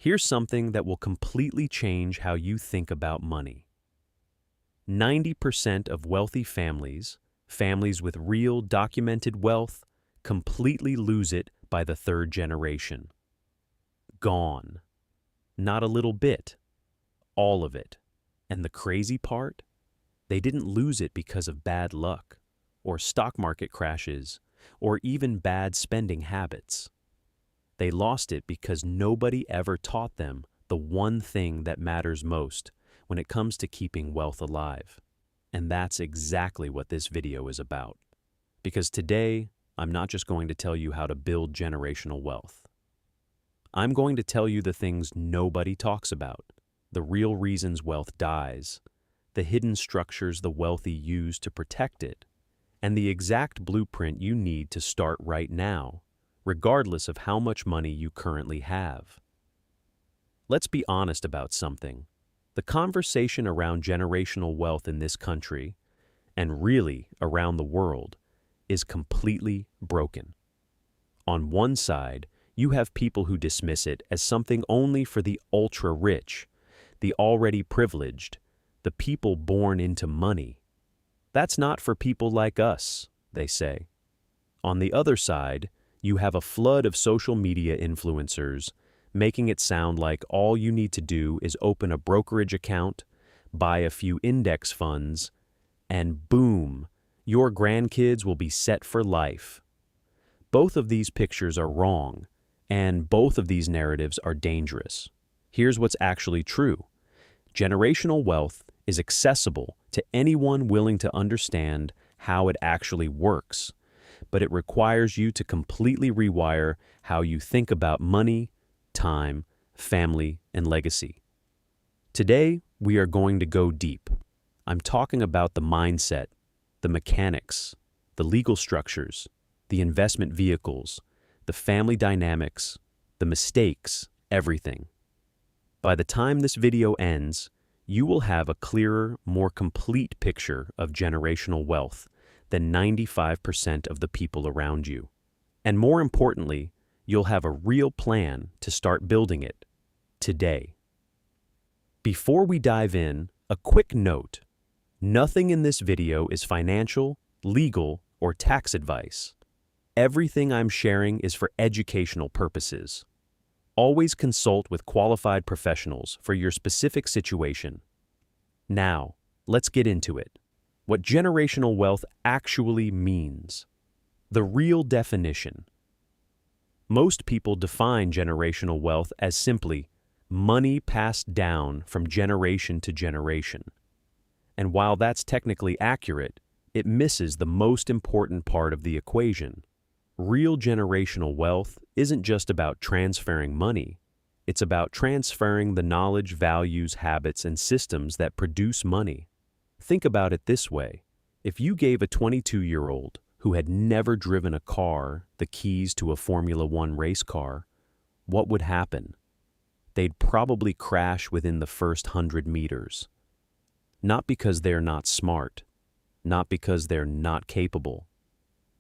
Here's something that will completely change how you think about money. 90% of wealthy families, families with real documented wealth, completely lose it by the third generation. Gone. Not a little bit. All of it. And the crazy part? They didn't lose it because of bad luck, or stock market crashes, or even bad spending habits. They lost it because nobody ever taught them the one thing that matters most when it comes to keeping wealth alive. And that's exactly what this video is about. Because today, I'm not just going to tell you how to build generational wealth. I'm going to tell you the things nobody talks about, the real reasons wealth dies, the hidden structures the wealthy use to protect it, and the exact blueprint you need to start right now, regardless of how much money you currently have. Let's be honest about something. The conversation around generational wealth in this country, and really around the world, is completely broken. On one side, you have people who dismiss it as something only for the ultra-rich, the already privileged, the people born into money. That's not for people like us, they say. On the other side, you have a flood of social media influencers making it sound like all you need to do is open a brokerage account, buy a few index funds, and boom, your grandkids will be set for life. Both of these pictures are wrong, and both of these narratives are dangerous. Here's what's actually true. Generational wealth is accessible to anyone willing to understand how it actually works, but it requires you to completely rewire how you think about money, time, family, and legacy. Today, we are going to go deep. I'm talking about the mindset, the mechanics, the legal structures, the investment vehicles, the family dynamics, the mistakes, everything. By the time this video ends, you will have a clearer, more complete picture of generational wealth than 95% of the people around you. And more importantly, you'll have a real plan to start building it today. Before we dive in, a quick note. Nothing in this video is financial, legal, or tax advice. Everything I'm sharing is for educational purposes. Always consult with qualified professionals for your specific situation. Now, let's get into it. What generational wealth actually means. The real definition. Most people define generational wealth as simply money passed down from generation to generation. And while that's technically accurate, it misses the most important part of the equation. Real generational wealth isn't just about transferring money. It's about transferring the knowledge, values, habits, and systems that produce money. Think about it this way. If you gave a 22-year-old who had never driven a car the keys to a Formula One race car, what would happen? They'd probably crash within the first 100 meters. Not because they're not smart, not because they're not capable,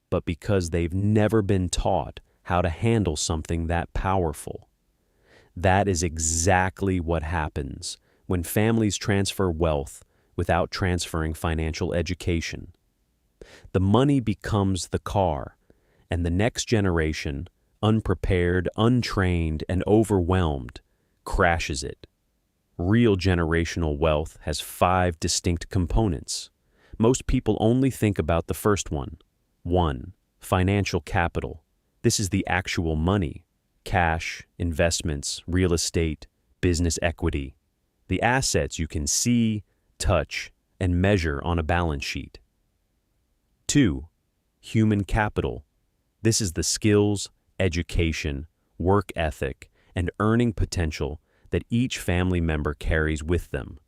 but because they've never been taught how to handle something that powerful. That is exactly what happens when families transfer wealth without transferring financial education. The money becomes the car, and the next generation, unprepared, untrained, and overwhelmed, crashes it. Real generational wealth has 5 distinct components. Most people only think about the first one. 1. Financial capital. This is the actual money. Cash, investments, real estate, business equity. The assets you can see, touch, and measure on a balance sheet. 2. Human capital. This is the skills, education, work ethic, and earning potential that each family member carries with them.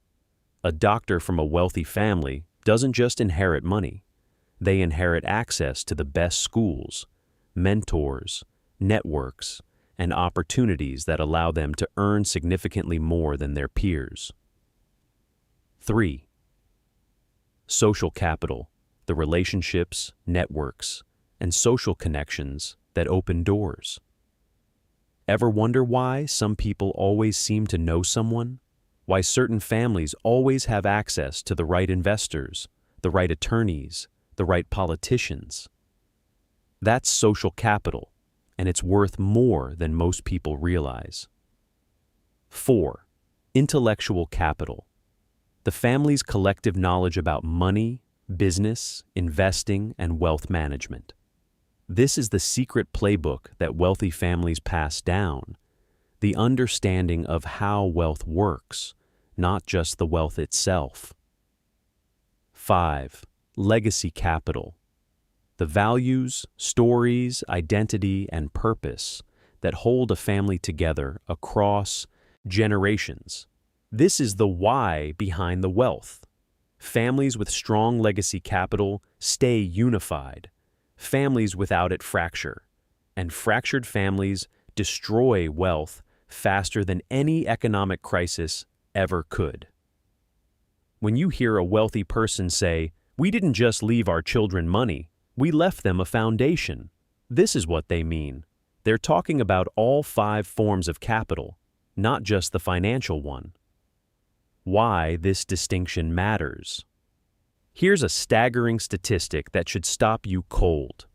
A doctor from a wealthy family doesn't just inherit money. They inherit access to the best schools, mentors, networks, and opportunities that allow them to earn significantly more than their peers. 3. Social capital, the relationships, networks, and social connections that open doors. Ever wonder why some people always seem to know someone? Why certain families always have access to the right investors, the right attorneys, the right politicians? That's social capital, and it's worth more than most people realize. 4. Intellectual capital. The family's collective knowledge about money, business, investing, and wealth management. This is the secret playbook that wealthy families pass down, the understanding of how wealth works, not just the wealth itself. 5. Legacy capital. The values, stories, identity, and purpose that hold a family together across generations. This is the why behind the wealth. Families with strong legacy capital stay unified. Families without it fracture, and fractured families destroy wealth faster than any economic crisis ever could. When you hear a wealthy person say, "We didn't just leave our children money, we left them a foundation," this is what they mean. They're talking about all 5 forms of capital, not just the financial one. Why this distinction matters. Here's a staggering statistic that should stop you cold.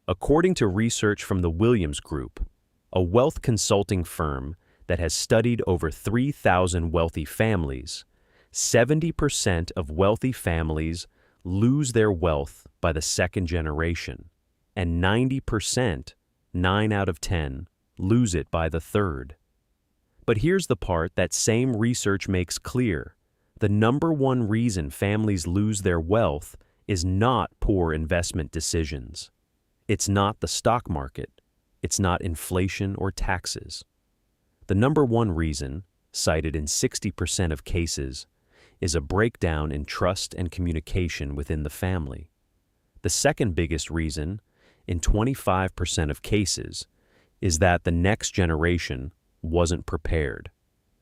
According to research from the Williams Group, a wealth consulting firm that has studied over 3,000 wealthy families, 70% of wealthy families lose their wealth by the second generation, and 90%, 9 out of 10, lose it by the third. But here's the part that same research makes clear. The number one reason families lose their wealth is not poor investment decisions. It's not the stock market. It's not inflation or taxes. The number one reason, cited in 60% of cases, is a breakdown in trust and communication within the family. The second biggest reason, in 25% of cases, is that the next generation wasn't prepared.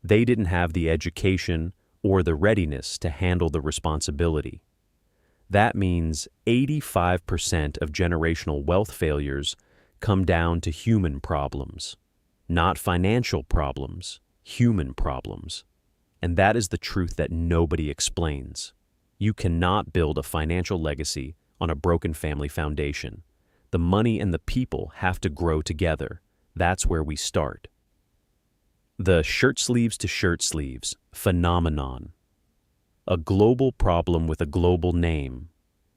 They didn't have the education or the readiness to handle the responsibility. That means 85% of generational wealth failures come down to human problems, not financial problems, human problems. And that is the truth that nobody explains. You cannot build a financial legacy on a broken family foundation. The money and the people have to grow together. That's where we start. The shirt sleeves to shirt sleeves phenomenon. A global problem with a global name.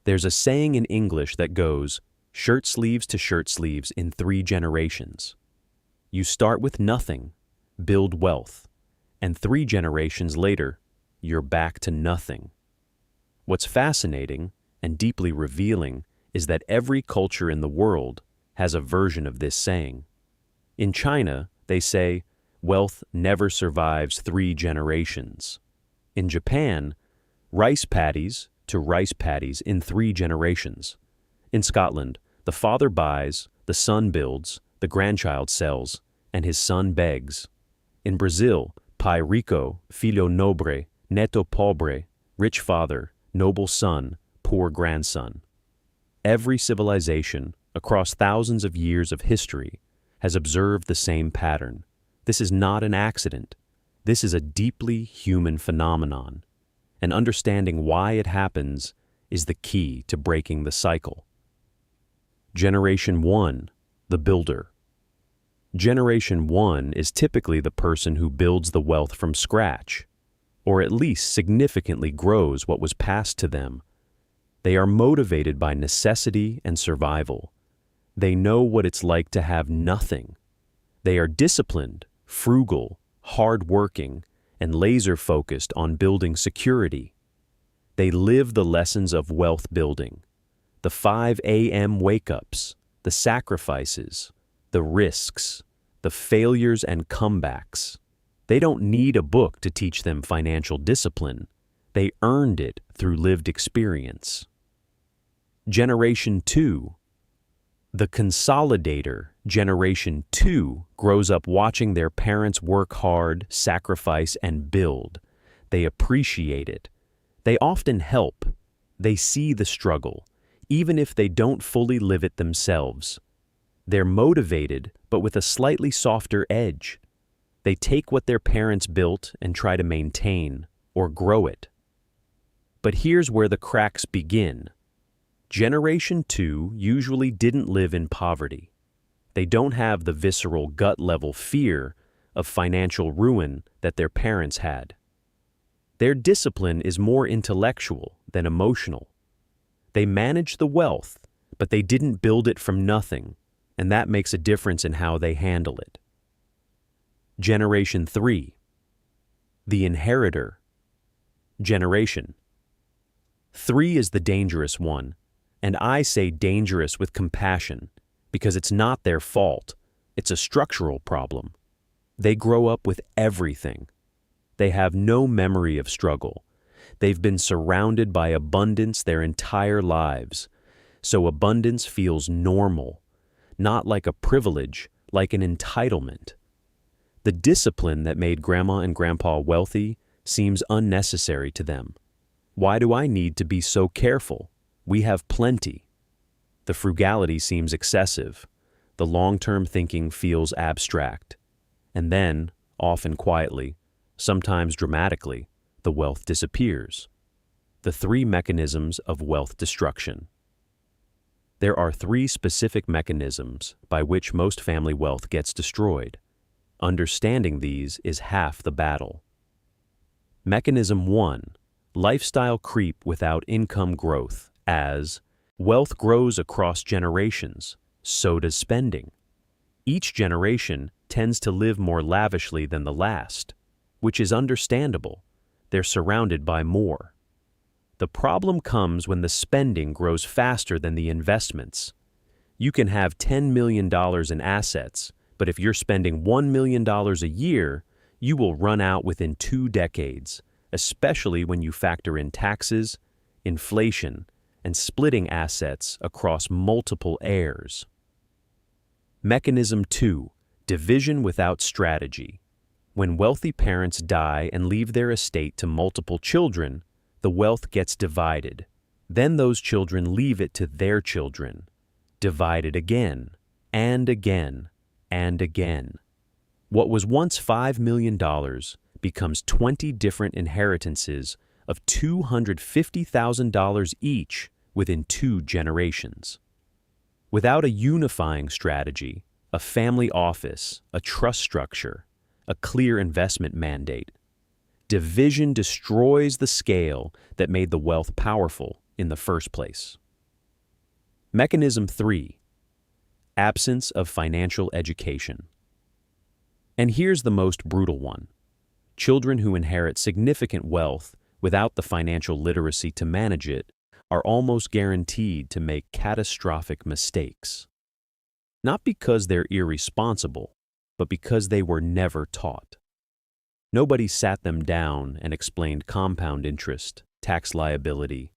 There's a saying in English that goes, shirt sleeves to shirt sleeves in 3 generations. You start with nothing, build wealth, and 3 generations later, you're back to nothing. What's fascinating and deeply revealing is that every culture in the world has a version of this saying. In China, they say, wealth never survives 3 generations. In Japan, rice paddies to rice paddies in 3 generations. In Scotland, the father buys, the son builds, the grandchild sells, and his son begs. In Brazil, pai rico, filho nobre, neto pobre, rich father, noble son, poor grandson. Every civilization, across thousands of years of history, has observed the same pattern. This is not an accident. This is a deeply human phenomenon, and understanding why it happens is the key to breaking the cycle. Generation 1, the builder. Generation 1 is typically the person who builds the wealth from scratch, or at least significantly grows what was passed to them. They are motivated by necessity and survival. They know what it's like to have nothing. They are disciplined, frugal, hard-working, and laser-focused on building security. They live the lessons of wealth building, the 5 a.m. wake-ups, the sacrifices, the risks, the failures and comebacks. They don't need a book to teach them financial discipline. They earned it through lived experience. Generation 2. The consolidator, Generation 2, grows up watching their parents work hard, sacrifice, and build. They appreciate it. They often help. They see the struggle, even if they don't fully live it themselves. They're motivated, but with a slightly softer edge. They take what their parents built and try to maintain or grow it. But here's where the cracks begin. Generation 2 usually didn't live in poverty. They don't have the visceral gut-level fear of financial ruin that their parents had. Their discipline is more intellectual than emotional. They manage the wealth, but they didn't build it from nothing, and that makes a difference in how they handle it. Generation 3. The inheritor. Generation 3 is the dangerous one, and I say dangerous with compassion because it's not their fault, it's a structural problem. They grow up with everything. They have no memory of struggle. They've been surrounded by abundance their entire lives, so abundance feels normal, not like a privilege, like an entitlement. The discipline that made Grandma and Grandpa wealthy seems unnecessary to them. Why do I need to be so careful? We have plenty. The frugality seems excessive. The long-term thinking feels abstract. And then, often quietly, sometimes dramatically, the wealth disappears. The 3 mechanisms of wealth destruction. There are 3 specific mechanisms by which most family wealth gets destroyed. Understanding these is half the battle. Mechanism 1. Lifestyle creep without income growth. As wealth grows across generations, so does spending. Each generation tends to live more lavishly than the last, which is understandable. They're surrounded by more. The problem comes when the spending grows faster than the investments. You can have $10 million in assets, but if you're spending $1 million a year, you will run out within 2 decades, especially when you factor in taxes, inflation, and splitting assets across multiple heirs. Mechanism 2. Division without strategy. When wealthy parents die and leave their estate to multiple children, the wealth gets divided. Then those children leave it to their children, divided again, and again, and again. What was once $5 million becomes 20 different inheritances of $250,000 each within 2 generations. Without a unifying strategy, a family office, a trust structure, a clear investment mandate, division destroys the scale that made the wealth powerful in the first place. Mechanism 3. Absence of financial education. And here's the most brutal one. Children who inherit significant wealth without the financial literacy to manage it are almost guaranteed to make catastrophic mistakes. Not because they're irresponsible, but because they were never taught. Nobody sat them down and explained compound interest, tax liability,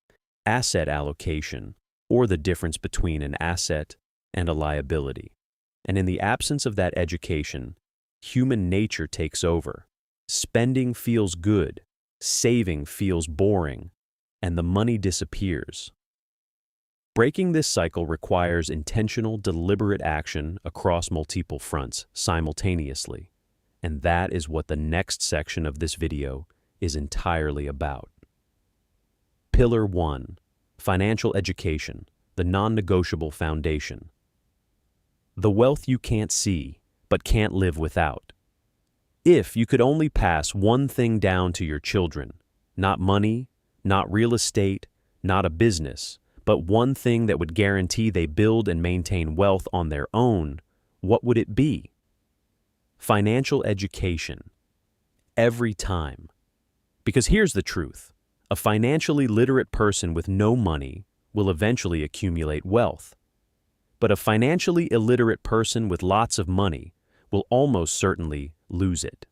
asset allocation, or the difference between an asset and a liability. And in the absence of that education, human nature takes over. Spending feels good, saving feels boring, and the money disappears. Breaking this cycle requires intentional, deliberate action across multiple fronts simultaneously, and that is what the next section of this video is entirely about. Pillar 1. Financial education, the non-negotiable foundation. The wealth you can't see, but can't live without. If you could only pass one thing down to your children, not money, not real estate, not a business, but one thing that would guarantee they build and maintain wealth on their own, what would it be? Financial education. Every time. Because here's the truth. A financially literate person with no money will eventually accumulate wealth. But a financially illiterate person with lots of money will almost certainly lose it.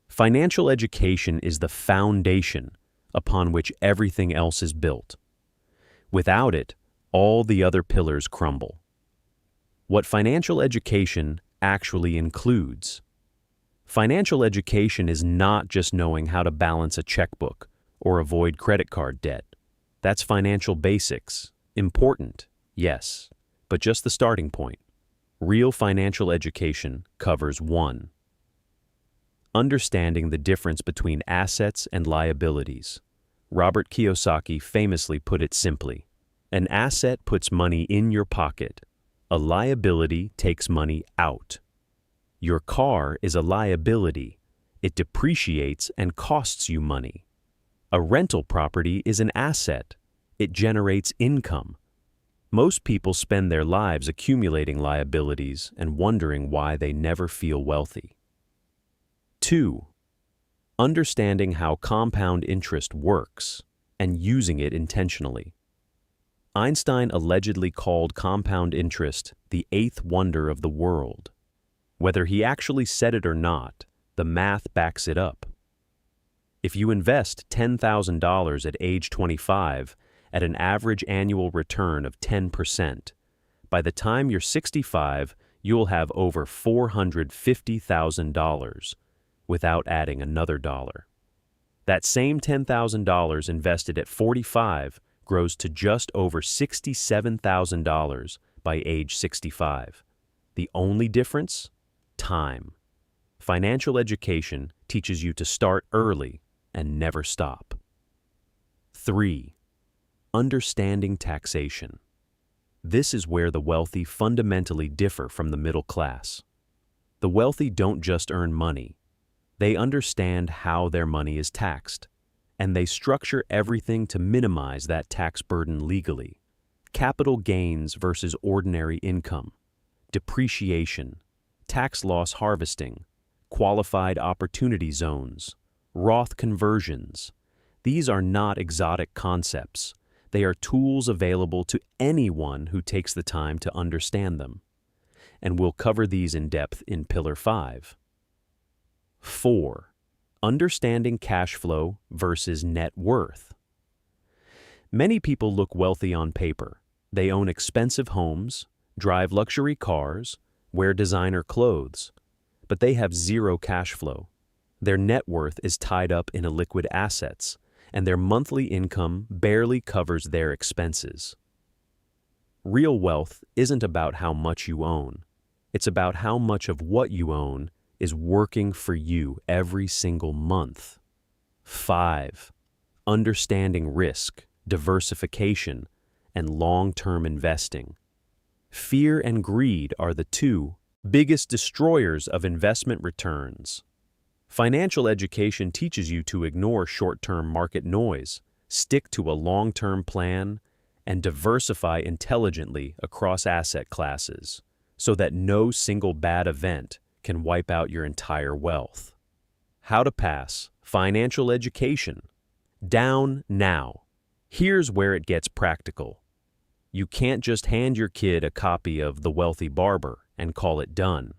Financial education is the foundation upon which everything else is built. Without it, all the other pillars crumble. What financial education actually includes. Financial education is not just knowing how to balance a checkbook or avoid credit card debt. That's financial basics. Important, yes, but just the starting point. Real financial education covers 1. Understanding the difference between assets and liabilities. Robert Kiyosaki famously put it simply: an asset puts money in your pocket. A liability takes money out. Your car is a liability. It depreciates and costs you money. A rental property is an asset. It generates income. Most people spend their lives accumulating liabilities and wondering why they never feel wealthy. 2. Understanding how compound interest works and using it intentionally. Einstein allegedly called compound interest the eighth wonder of the world. Whether he actually said it or not, the math backs it up. If you invest $10,000 at age 25 at an average annual return of 10%, by the time you're 65, you'll have over $450,000 without adding another dollar. That same $10,000 invested at 45 grows to just over $67,000 by age 65. The only difference? Time. Financial education teaches you to start early and never stop. 3. Understanding taxation. This is where the wealthy fundamentally differ from the middle class. The wealthy don't just earn money. They understand how their money is taxed, and they structure everything to minimize that tax burden legally. Capital gains versus ordinary income, depreciation, tax loss harvesting, qualified opportunity zones, Roth conversions. These are not exotic concepts. They are tools available to anyone who takes the time to understand them. And we'll cover these in depth in Pillar 5. 4. Understanding cash flow versus net worth. Many people look wealthy on paper. They own expensive homes, drive luxury cars, wear designer clothes, but they have zero cash flow. Their net worth is tied up in illiquid assets, and their monthly income barely covers their expenses. Real wealth isn't about how much you own. It's about how much of what you own is working for you every single month. 5. Understanding risk, diversification, and long-term investing. Fear and greed are the two biggest destroyers of investment returns. Financial education teaches you to ignore short-term market noise, stick to a long-term plan, and diversify intelligently across asset classes so that no single bad event can wipe out your entire wealth. How to pass financial education. Down now. Here's where it gets practical. You can't just hand your kid a copy of The Wealthy Barber and call it done.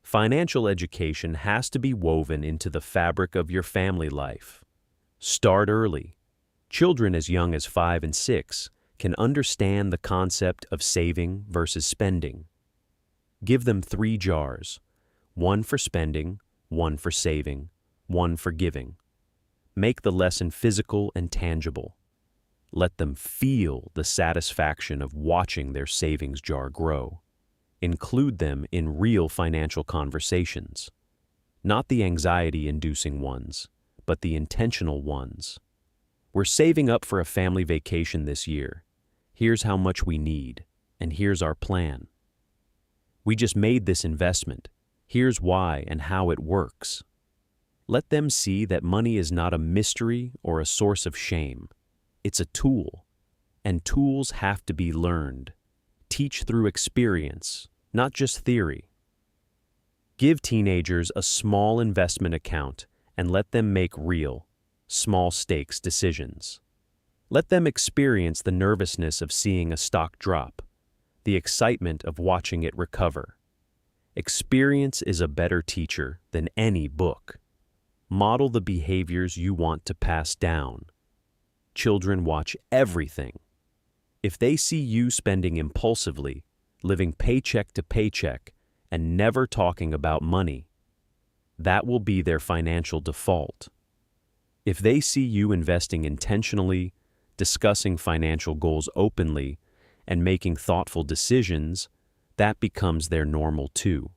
Financial education has to be woven into the fabric of your family life. Start early. Children as young as 5 and 6 can understand the concept of saving versus spending. Give them 3 jars. 1 for spending, 1 for saving, 1 for giving. Make the lesson physical and tangible. Let them feel the satisfaction of watching their savings jar grow. Include them in real financial conversations. Not the anxiety-inducing ones, but the intentional ones. We're saving up for a family vacation this year. Here's how much we need, and here's our plan. We just made this investment. Here's why and how it works. Let them see that money is not a mystery or a source of shame. It's a tool, and tools have to be learned. Teach through experience, not just theory. Give teenagers a small investment account and let them make real, small-stakes decisions. Let them experience the nervousness of seeing a stock drop, the excitement of watching it recover. Experience is a better teacher than any book. Model the behaviors you want to pass down. Children watch everything. If they see you spending impulsively, living paycheck to paycheck, and never talking about money, that will be their financial default. If they see you investing intentionally, discussing financial goals openly, and making thoughtful decisions, that becomes their normal too.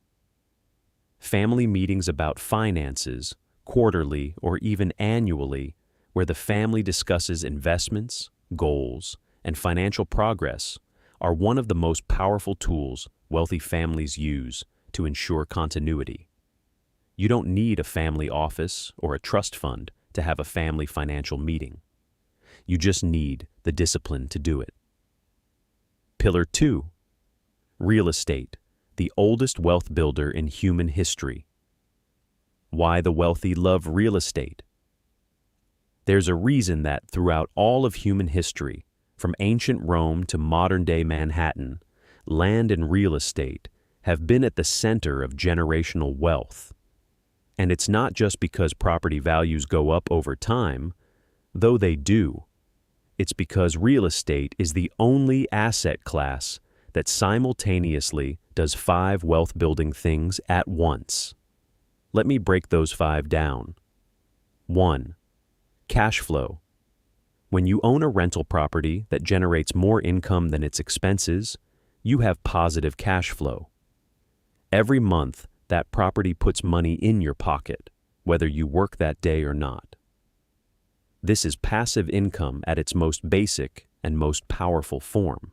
Family meetings about finances, quarterly or even annually, where the family discusses investments, goals, and financial progress, are one of the most powerful tools wealthy families use to ensure continuity. You don't need a family office or a trust fund to have a family financial meeting. You just need the discipline to do it. Pillar 2. Real estate, the oldest wealth builder in human history. Why the wealthy love real estate? There's a reason that throughout all of human history, from ancient Rome to modern-day Manhattan, land and real estate have been at the center of generational wealth. And it's not just because property values go up over time, though they do. It's because real estate is the only asset class that simultaneously does 5 wealth-building things at once. Let me break those 5 down. 1. Cash flow. When you own a rental property that generates more income than its expenses, you have positive cash flow. Every month, that property puts money in your pocket, whether you work that day or not. This is passive income at its most basic and most powerful form.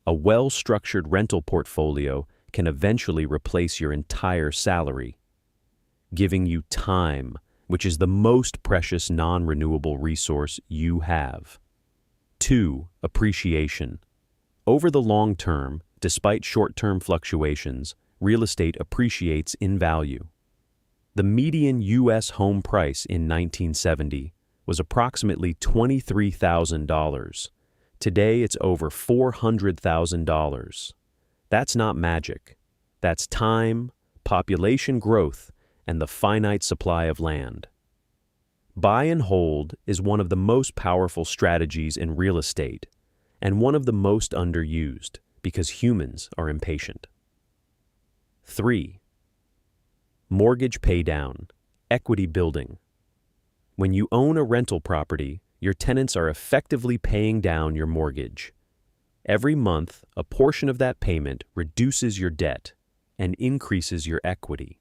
A well-structured rental portfolio can eventually replace your entire salary, giving you time, which is the most precious non-renewable resource you have. 2. Appreciation. Over the long term, despite short-term fluctuations, real estate appreciates in value. The median U.S. home price in 1970 was approximately $23,000. Today it's over $400,000. That's not magic. That's time, population growth, and the finite supply of land. Buy and hold is one of the most powerful strategies in real estate, and one of the most underused because humans are impatient. 3. Mortgage paydown, equity building. When you own a rental property, your tenants are effectively paying down your mortgage. Every month, a portion of that payment reduces your debt and increases your equity,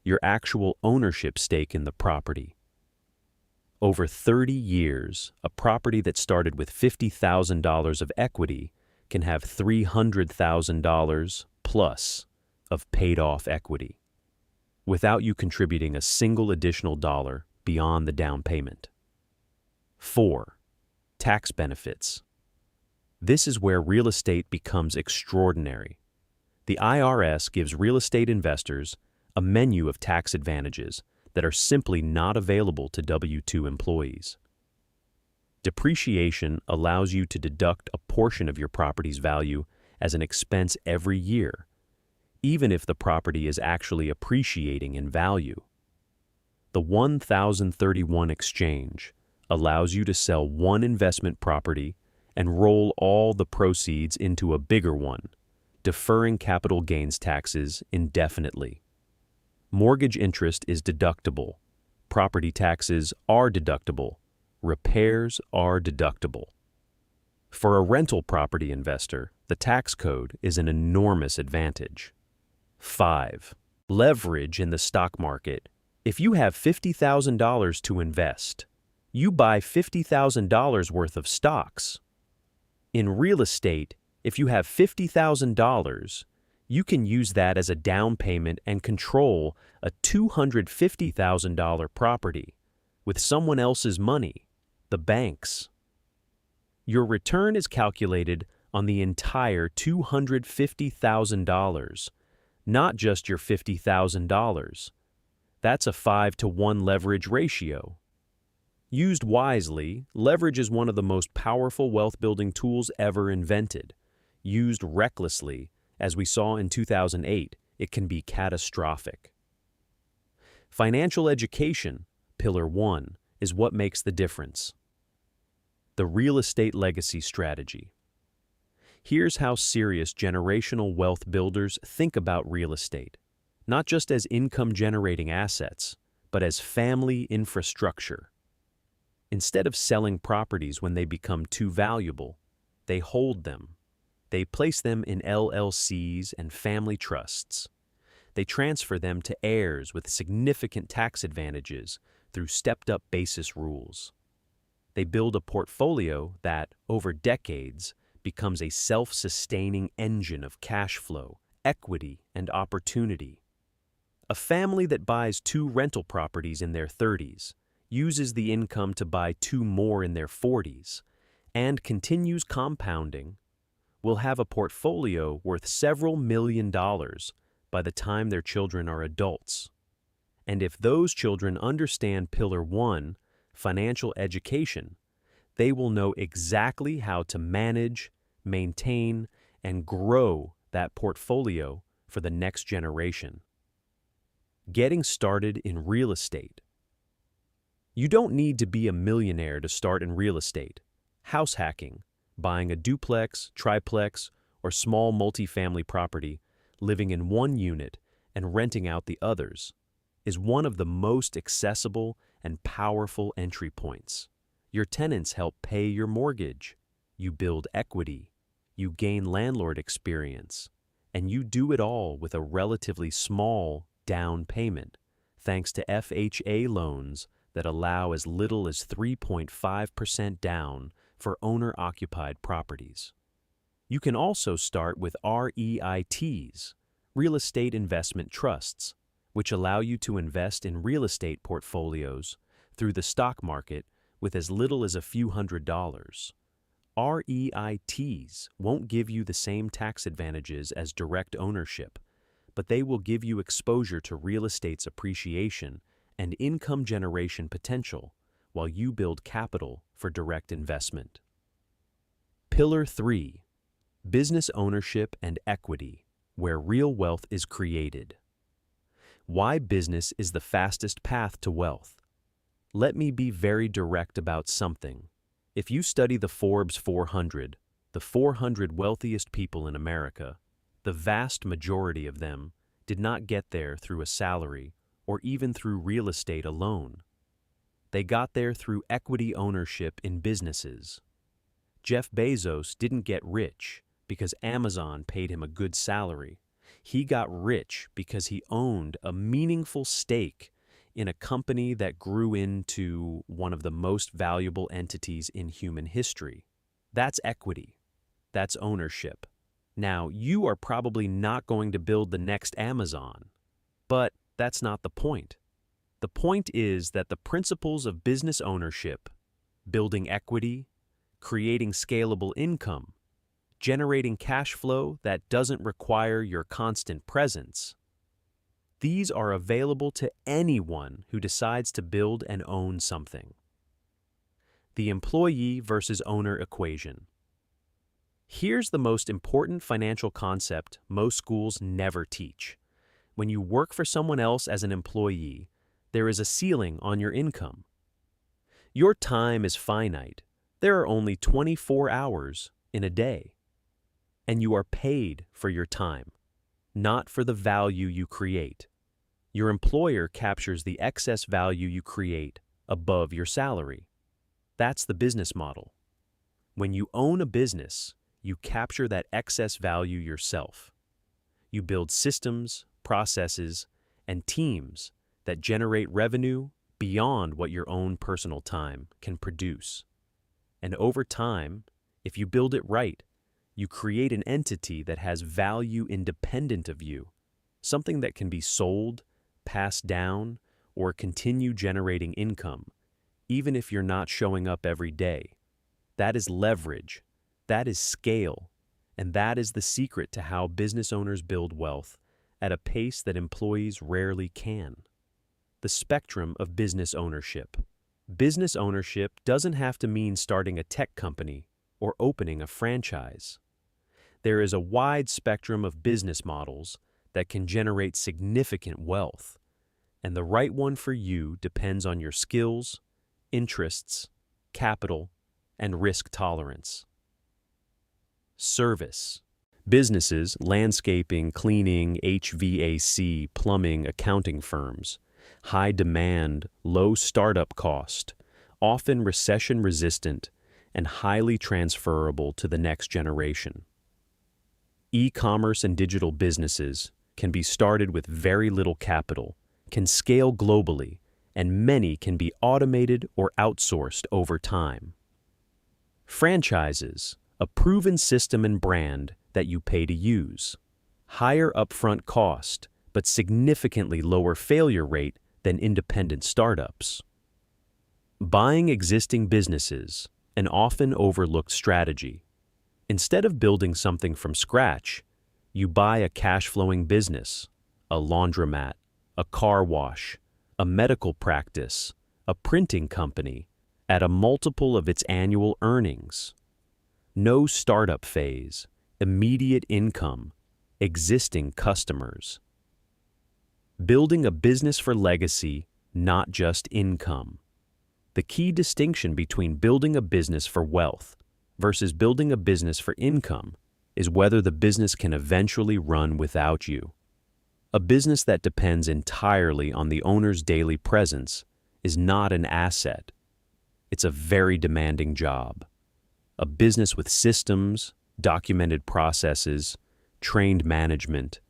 your actual ownership stake in the property. Over 30 years, a property that started with $50,000 of equity can have $300,000 plus of paid-off equity, without you contributing a single additional dollar beyond the down payment. 4. Tax benefits. This is where real estate becomes extraordinary. The IRS gives real estate investors a menu of tax advantages that are simply not available to W-2 employees. Depreciation allows you to deduct a portion of your property's value as an expense every year, even if the property is actually appreciating in value. The 1031 exchange allows you to sell one investment property and roll all the proceeds into a bigger one, deferring capital gains taxes indefinitely. Mortgage interest is deductible. Property taxes are deductible. Repairs are deductible. For a rental property investor, the tax code is an enormous advantage. 5. Leverage in the stock market. If you have $50,000 to invest, you buy $50,000 worth of stocks. In real estate, if you have $50,000, you can use that as a down payment and control a $250,000 property with someone else's money, the bank's. Your return is calculated on the entire $250,000, not just your $50,000. That's a 5-to-1 leverage ratio. Used wisely, leverage is one of the most powerful wealth-building tools ever invented. Used recklessly, as we saw in 2008, it can be catastrophic. Financial education, Pillar 1, is what makes the difference. The real estate legacy strategy. Here's how serious generational wealth builders think about real estate, not just as income-generating assets, but as family infrastructure. Instead of selling properties when they become too valuable, they hold them. They place them in LLCs and family trusts. They transfer them to heirs with significant tax advantages through stepped-up basis rules. They build a portfolio that, over decades, becomes a self-sustaining engine of cash flow, equity, and opportunity. A family that buys 2 rental properties in their 30s, uses the income to buy 2 more in their 40s, and continues compounding, will have a portfolio worth several $1,000,000 by the time their children are adults. And if those children understand Pillar 1, financial education, they will know exactly how to manage, maintain, and grow that portfolio for the next generation. Getting started in real estate. You don't need to be a millionaire to start in real estate. House hacking, buying a duplex, triplex, or small multifamily property, living in one unit and renting out the others, is one of the most accessible and powerful entry points. Your tenants help pay your mortgage. You build equity. You gain landlord experience. And you do it all with a relatively small down payment, thanks to FHA loans that allow as little as 3.5% down for owner-occupied properties. You can also start with REITs, real estate investment trusts, which allow you to invest in real estate portfolios through the stock market with as little as a few $100s. REITs won't give you the same tax advantages as direct ownership, but they will give you exposure to real estate's appreciation and income generation potential while you build capital for direct investment. Pillar 3. Business ownership and equity, where real wealth is created. Why business is the fastest path to wealth. Let me be very direct about something. If you study the Forbes 400, the 400 wealthiest people in America, the vast majority of them did not get there through a salary or even through real estate alone. They got there through equity ownership in businesses. Jeff Bezos didn't get rich because Amazon paid him a good salary. He got rich because he owned a meaningful stake in a company that grew into one of the most valuable entities in human history. That's equity. That's ownership. Now, you are probably not going to build the next Amazon, but that's not the point. The point is that the principles of business ownership, building equity, creating scalable income, generating cash flow that doesn't require your constant presence, these are available to anyone who decides to build and own something. The employee versus owner equation. Here's the most important financial concept most schools never teach. When you work for someone else as an employee, there is a ceiling on your income. Your time is finite. There are only 24 hours in a day. And you are paid for your time, not for the value you create. Your employer captures the excess value you create above your salary. That's the business model. When you own a business, you capture that excess value yourself. You build systems, processes, and teams that generate revenue beyond what your own personal time can produce. And over time, if you build it right, you create an entity that has value independent of you, something that can be sold, passed down, or continue generating income, even if you're not showing up every day. That is leverage, that is scale, and that is the secret to how business owners build wealth at a pace that employees rarely can. The spectrum of business ownership. Business ownership doesn't have to mean starting a tech company or opening a franchise. There is a wide spectrum of business models that can generate significant wealth, and the right one for you depends on your skills, interests, capital, and risk tolerance. Service. Businesses, landscaping, cleaning, HVAC, plumbing, accounting firms. High demand, low startup cost, often recession resistant, and highly transferable to the next generation. E-commerce and digital businesses can be started with very little capital, can scale globally, and many can be automated or outsourced over time. Franchises, a proven system and brand that you pay to use. Higher upfront cost, but significantly lower failure rate than independent startups. Buying existing businesses, an often overlooked strategy. Instead of building something from scratch, you buy a cash-flowing business, a laundromat, a car wash, a medical practice, a printing company, at a multiple of its annual earnings. No startup phase, immediate income, existing customers. Building a business for legacy, not just income. The key distinction between building a business for wealth versus building a business for income is whether the business can eventually run without you. A business that depends entirely on the owner's daily presence is not an asset. It's a very demanding job. A business with systems, documented processes, trained management,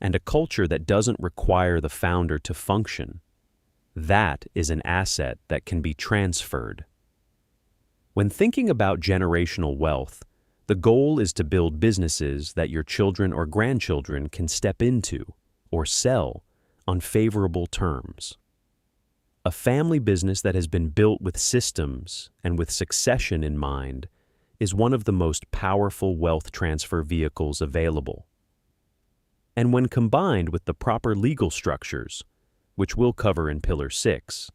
and a culture that doesn't require the founder to function. That is an asset that can be transferred. When thinking about generational wealth, the goal is to build businesses that your children or grandchildren can step into or sell on favorable terms. A family business that has been built with systems and with succession in mind is one of the most powerful wealth transfer vehicles available. And when combined with the proper legal structures, which we'll cover in Pillar 6,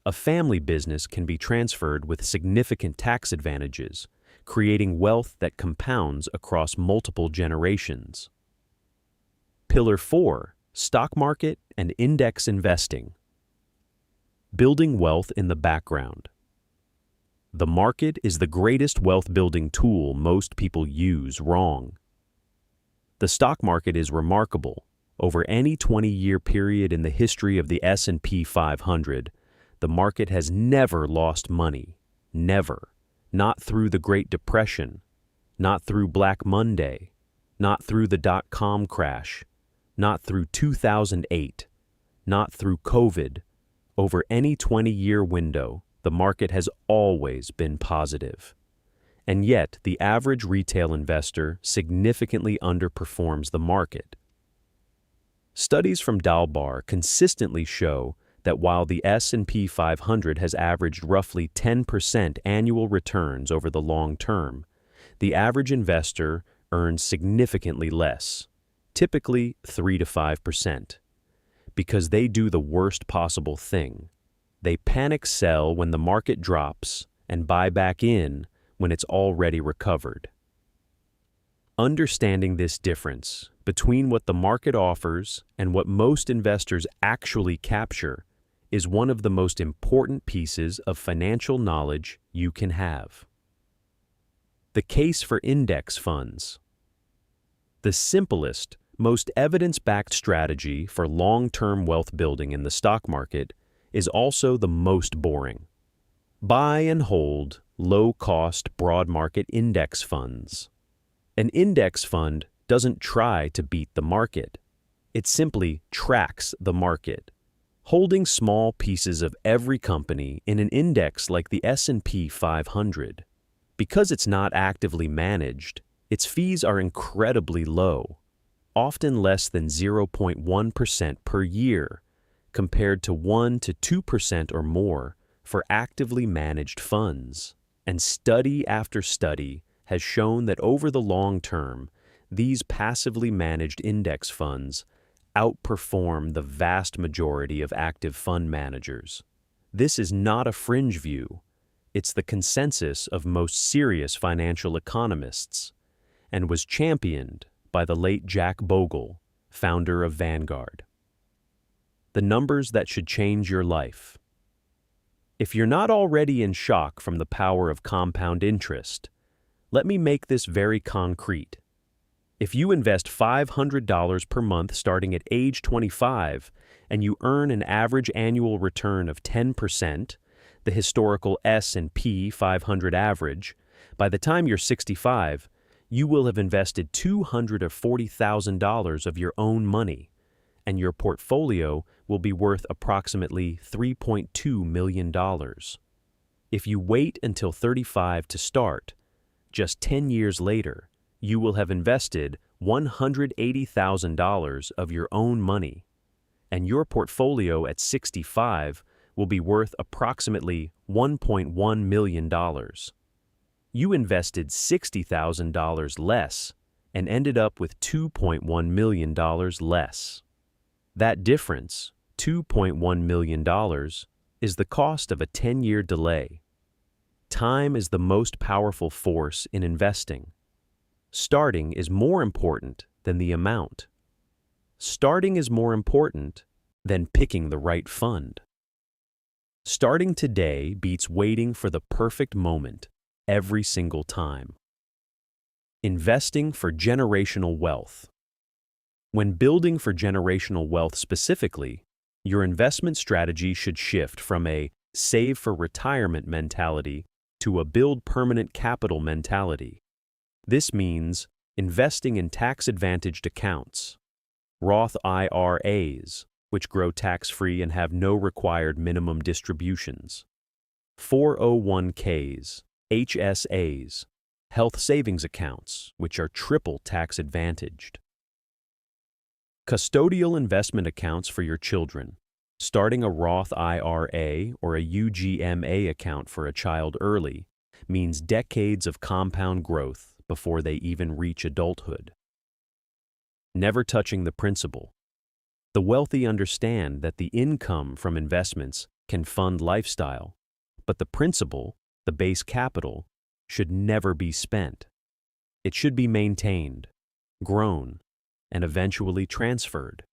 a family business can be transferred with significant tax advantages, creating wealth that compounds across multiple generations. Pillar 4, stock market and index investing. Building wealth in the background. The market is the greatest wealth-building tool most people use wrong. The stock market is remarkable. Over any 20-year period in the history of the S&P 500, the market has never lost money. Never. Not through the Great Depression, not through Black Monday, not through the dot-com crash, not through 2008, not through COVID. Over any 20-year window, the market has always been positive. And yet, the average retail investor significantly underperforms the market. Studies from Dalbar consistently show that while the S&P 500 has averaged roughly 10% annual returns over the long term, the average investor earns significantly less, typically 3 to 5%, because they do the worst possible thing. They panic sell when the market drops and buy back in when it's already recovered. Understanding this difference between what the market offers and what most investors actually capture is one of the most important pieces of financial knowledge you can have. The case for index funds. The simplest, most evidence-backed strategy for long-term wealth building in the stock market is also the most boring. Buy and hold low-cost broad market index funds. An index fund doesn't try to beat the market. It simply tracks the market. Holding small pieces of every company in an index like the S&P 500. Because it's not actively managed, its fees are incredibly low, often less than 0.1% per year, compared to 1 to 2% or more for actively managed funds. And study after study has shown that over the long term, these passively managed index funds outperform the vast majority of active fund managers. This is not a fringe view. It's the consensus of most serious financial economists, and was championed by the late Jack Bogle, founder of Vanguard. The numbers that should change your life. If you're not already in shock from the power of compound interest, let me make this very concrete. If you invest $500 per month starting at age 25 and you earn an average annual return of 10%, the historical S&P 500 average, by the time you're 65, you will have invested $240,000 of your own money, and your portfolio will be worth approximately $3.2 million. If you wait until 35 to start, just 10 years later, you will have invested $180,000 of your own money, and your portfolio at 65 will be worth approximately $1.1 million. You invested $60,000 less and ended up with $2.1 million less. That difference, $2.1 million, is the cost of a 10-year delay. Time is the most powerful force in investing. Starting is more important than the amount. Starting is more important than picking the right fund. Starting today beats waiting for the perfect moment every single time. Investing for generational wealth. When building for generational wealth specifically, your investment strategy should shift from a save for retirement mentality to a build permanent capital mentality. This means investing in tax-advantaged accounts, Roth IRAs, which grow tax-free and have no required minimum distributions, 401ks, HSAs, health savings accounts, which are triple tax-advantaged. Custodial investment accounts for your children. Starting a Roth IRA or a UGMA account for a child early means decades of compound growth before they even reach adulthood. Never touching the principal. The wealthy understand that the income from investments can fund lifestyle, but the principal, the base capital, should never be spent. It should be maintained, grown, and eventually transferred.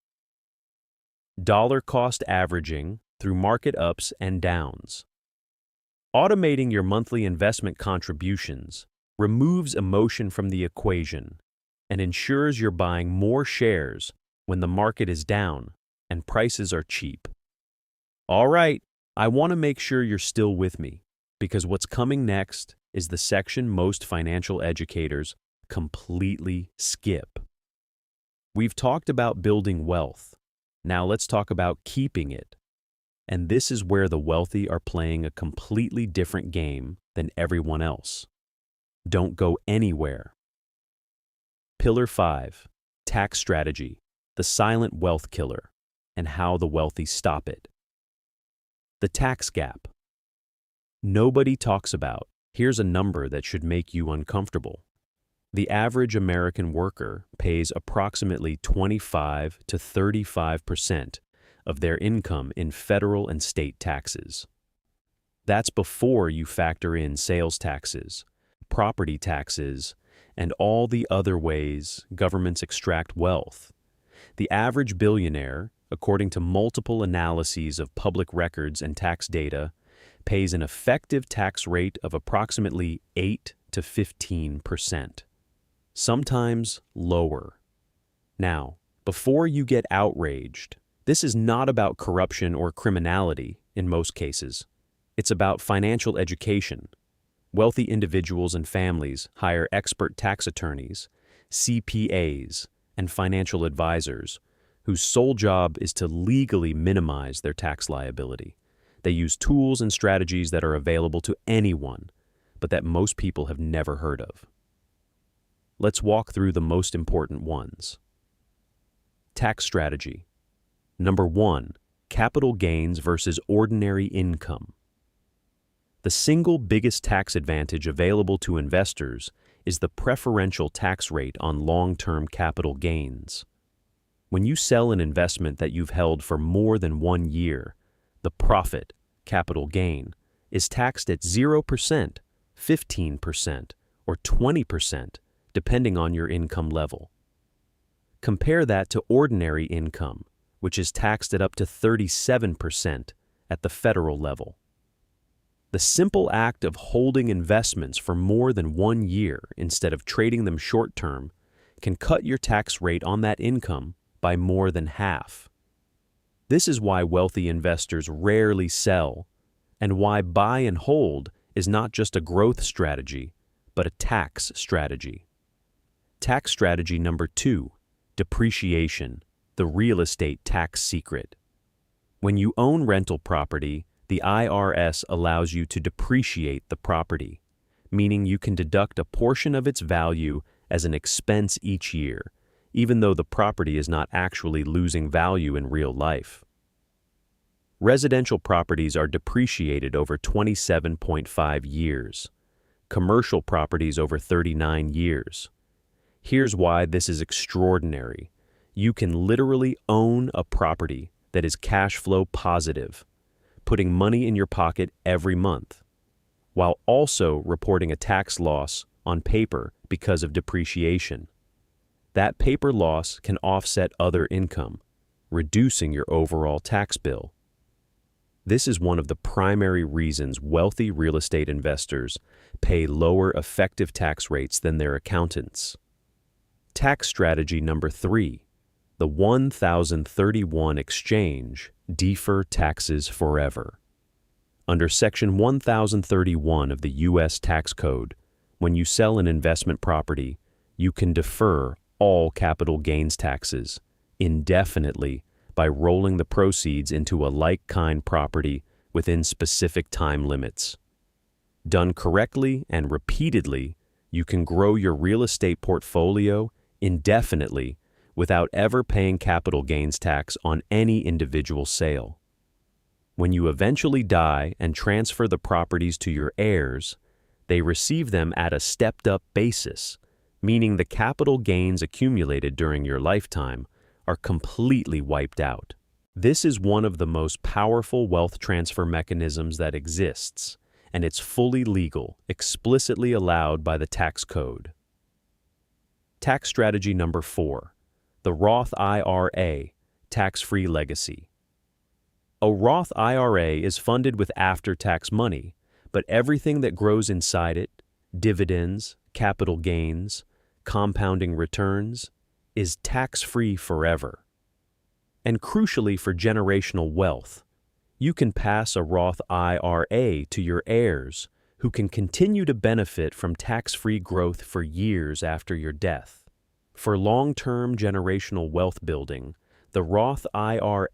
Dollar cost averaging through market ups and downs. Automating your monthly investment contributions removes emotion from the equation and ensures you're buying more shares when the market is down and prices are cheap. All right, I want to make sure you're still with me, because what's coming next is the section most financial educators completely skip. We've talked about building wealth. Now let's talk about keeping it. And this is where the wealthy are playing a completely different game than everyone else. Don't go anywhere. Pillar 5, Tax Strategy, the silent wealth killer, and how the wealthy stop it. The tax gap. Nobody talks about. Here's a number that should make you uncomfortable. The average American worker pays approximately 25 to 35% of their income in federal and state taxes. That's before you factor in sales taxes, property taxes, and all the other ways governments extract wealth. The average billionaire, according to multiple analyses of public records and tax data, pays an effective tax rate of approximately 8 to 15%. Sometimes lower. Now, before you get outraged, this is not about corruption or criminality in most cases. It's about financial education. Wealthy individuals and families hire expert tax attorneys, CPAs, and financial advisors whose sole job is to legally minimize their tax liability. They use tools and strategies that are available to anyone, but that most people have never heard of. Let's walk through the most important ones. Tax strategy. Number 1, capital gains versus ordinary income. The single biggest tax advantage available to investors is the preferential tax rate on long-term capital gains. When you sell an investment that you've held for more than 1 year, the profit, capital gain, is taxed at 0%, 15%, or 20%, depending on your income level. Compare that to ordinary income, which is taxed at up to 37% at the federal level. The simple act of holding investments for more than 1 year instead of trading them short-term can cut your tax rate on that income by more than half. This is why wealthy investors rarely sell, and why buy and hold is not just a growth strategy, but a tax strategy. Tax strategy number 2, depreciation, the real estate tax secret. When you own rental property, the IRS allows you to depreciate the property, meaning you can deduct a portion of its value as an expense each year, even though the property is not actually losing value in real life. Residential properties are depreciated over 27.5 years. Commercial properties over 39 years. Here's why this is extraordinary. You can literally own a property that is cash flow positive, putting money in your pocket every month, while also reporting a tax loss on paper because of depreciation. That paper loss can offset other income, reducing your overall tax bill. This is one of the primary reasons wealthy real estate investors pay lower effective tax rates than their accountants. Tax strategy number 3, the 1031 exchange, defer taxes forever. Under Section 1031 of the U.S. Tax Code, when you sell an investment property, you can defer all capital gains taxes indefinitely by rolling the proceeds into a like-kind property within specific time limits. Done correctly and repeatedly, you can grow your real estate portfolio indefinitely without ever paying capital gains tax on any individual sale. When you eventually die and transfer the properties to your heirs, they receive them at a stepped-up basis, meaning the capital gains accumulated during your lifetime are completely wiped out. This is one of the most powerful wealth transfer mechanisms that exists, and it's fully legal, explicitly allowed by the tax code. Tax strategy number 4, the Roth IRA, tax-free legacy. A Roth IRA is funded with after-tax money, but everything that grows inside it, dividends, capital gains, compounding returns, is tax-free forever. And crucially for generational wealth, you can pass a Roth IRA to your heirs who can continue to benefit from tax-free growth for years after your death. For long-term generational wealth building, the Roth IRA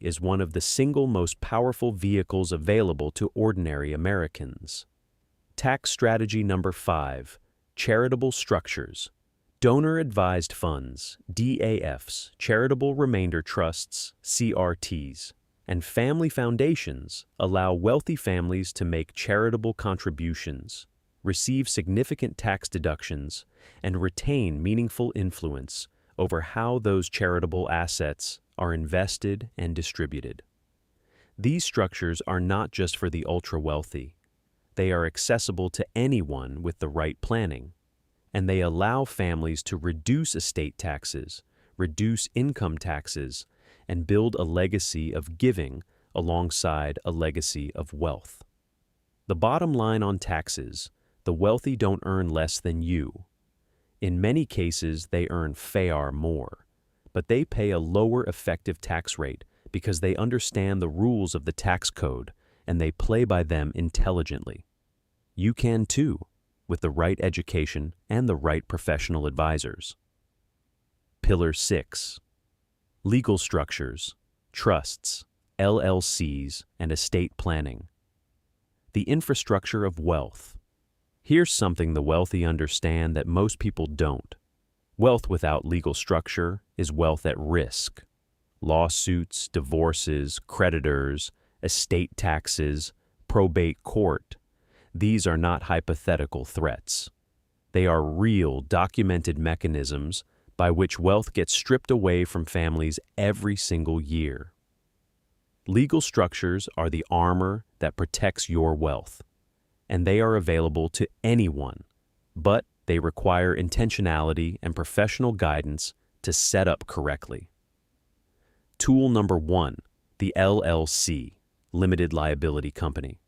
is one of the single most powerful vehicles available to ordinary Americans. Tax strategy number 5, charitable structures. Donor-advised funds, DAFs, charitable remainder trusts, CRTs, and family foundations allow wealthy families to make charitable contributions, receive significant tax deductions, and retain meaningful influence over how those charitable assets are invested and distributed. These structures are not just for the ultra-wealthy. They are accessible to anyone with the right planning, and they allow families to reduce estate taxes, reduce income taxes, and build a legacy of giving alongside a legacy of wealth. The bottom line on taxes, the wealthy don't earn less than you. In many cases, they earn far more, but they pay a lower effective tax rate because they understand the rules of the tax code and they play by them intelligently. You can too, with the right education and the right professional advisors. Pillar 6. Legal structures, trusts, LLCs, and estate planning. The infrastructure of wealth. Here's something the wealthy understand that most people don't. Wealth without legal structure is wealth at risk. Lawsuits, divorces, creditors, estate taxes, probate court. These are not hypothetical threats. They are real, documented mechanisms by which wealth gets stripped away from families every single year. Legal structures are the armor that protects your wealth, and they are available to anyone, but they require intentionality and professional guidance to set up correctly. Tool number 1, the LLC, Limited Liability Company.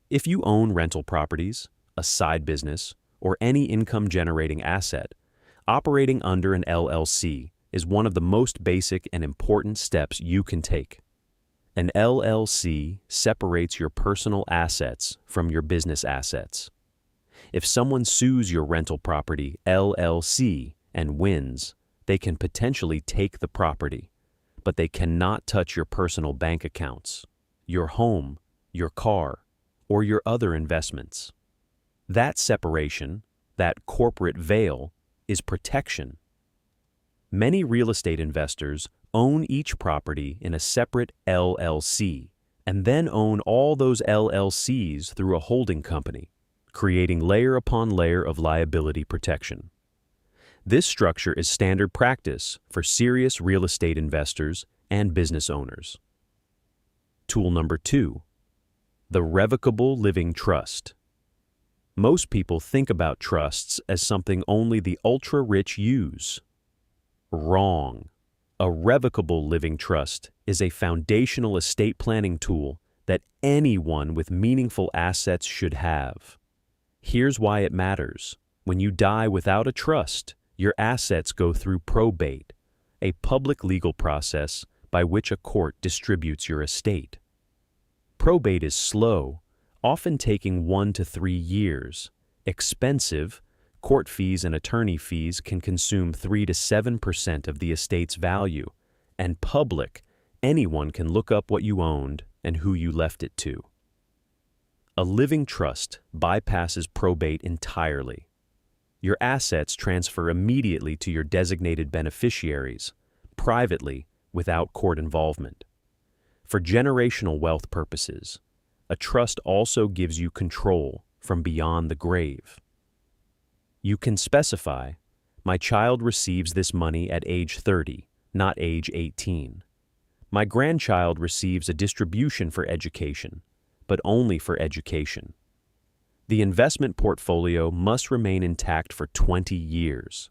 If you own rental properties, a side business, or any income-generating asset, operating under an LLC is one of the most basic and important steps you can take. An LLC separates your personal assets from your business assets. If someone sues your rental property LLC, and wins, they can potentially take the property, but they cannot touch your personal bank accounts, your home, your car, or your other investments. That separation, that corporate veil, is protection. Many real estate investors own each property in a separate LLC and then own all those LLCs through a holding company, creating layer upon layer of liability protection. This structure is standard practice for serious real estate investors and business owners. Tool number 2, the revocable living trust. Most people think about trusts as something only the ultra-rich use. Wrong. A revocable living trust is a foundational estate planning tool that anyone with meaningful assets should have. Here's why it matters. When you die without a trust, your assets go through probate, a public legal process by which a court distributes your estate. Probate is slow, often taking 1 to 3 years, expensive. Court fees and attorney fees can consume 3 to 7% of the estate's value, and public, anyone can look up what you owned and who you left it to. A living trust bypasses probate entirely. Your assets transfer immediately to your designated beneficiaries, privately, without court involvement. For generational wealth purposes, a trust also gives you control from beyond the grave. You can specify, my child receives this money at age 30, not age 18. My grandchild receives a distribution for education, but only for education. The investment portfolio must remain intact for 20 years.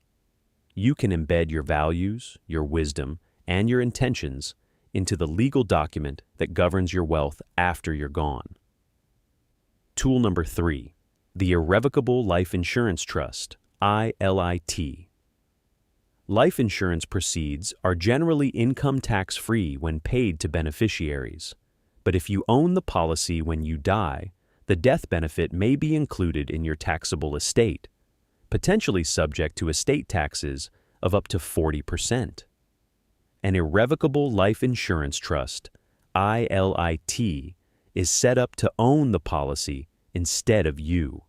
You can embed your values, your wisdom, and your intentions into the legal document that governs your wealth after you're gone. Tool number 3, the Irrevocable Life Insurance Trust, ILIT. Life insurance proceeds are generally income tax-free when paid to beneficiaries, but if you own the policy when you die, the death benefit may be included in your taxable estate, potentially subject to estate taxes of up to 40%. An irrevocable life insurance trust, ILIT, is set up to own the policy instead of you,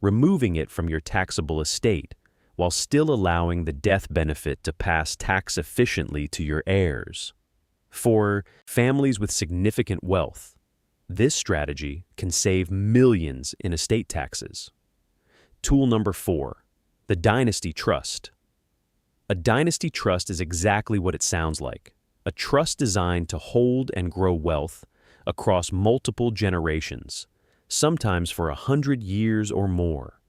removing it from your taxable estate while still allowing the death benefit to pass tax efficiently to your heirs. For families with significant wealth, this strategy can save millions in estate taxes. Tool number 4, the Dynasty Trust. A dynasty trust is exactly what it sounds like, a trust designed to hold and grow wealth across multiple generations, sometimes for 100 years or more.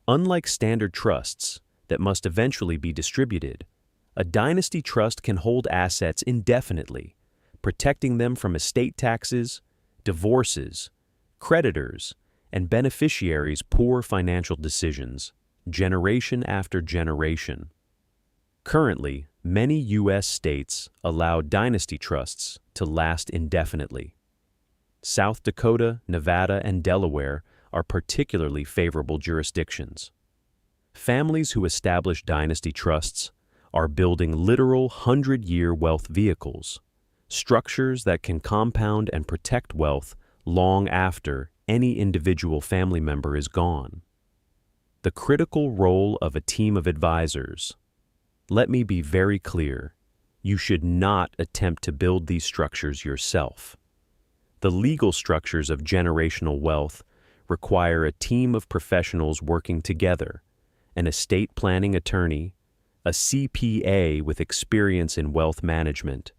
Unlike standard trusts that must eventually be distributed, a dynasty trust can hold assets indefinitely, protecting them from estate taxes, divorces, creditors, and beneficiaries' poor financial decisions, generation after generation. Currently, many U.S. states allow dynasty trusts to last indefinitely. South Dakota, Nevada, and Delaware are particularly favorable jurisdictions. Families who establish dynasty trusts are building literal 100-year wealth vehicles, structures that can compound and protect wealth long after any individual family member is gone. The critical role of a team of advisors. Let me be very clear, you should not attempt to build these structures yourself. The legal structures of generational wealth require a team of professionals working together, an estate planning attorney, a CPA with experience in wealth management,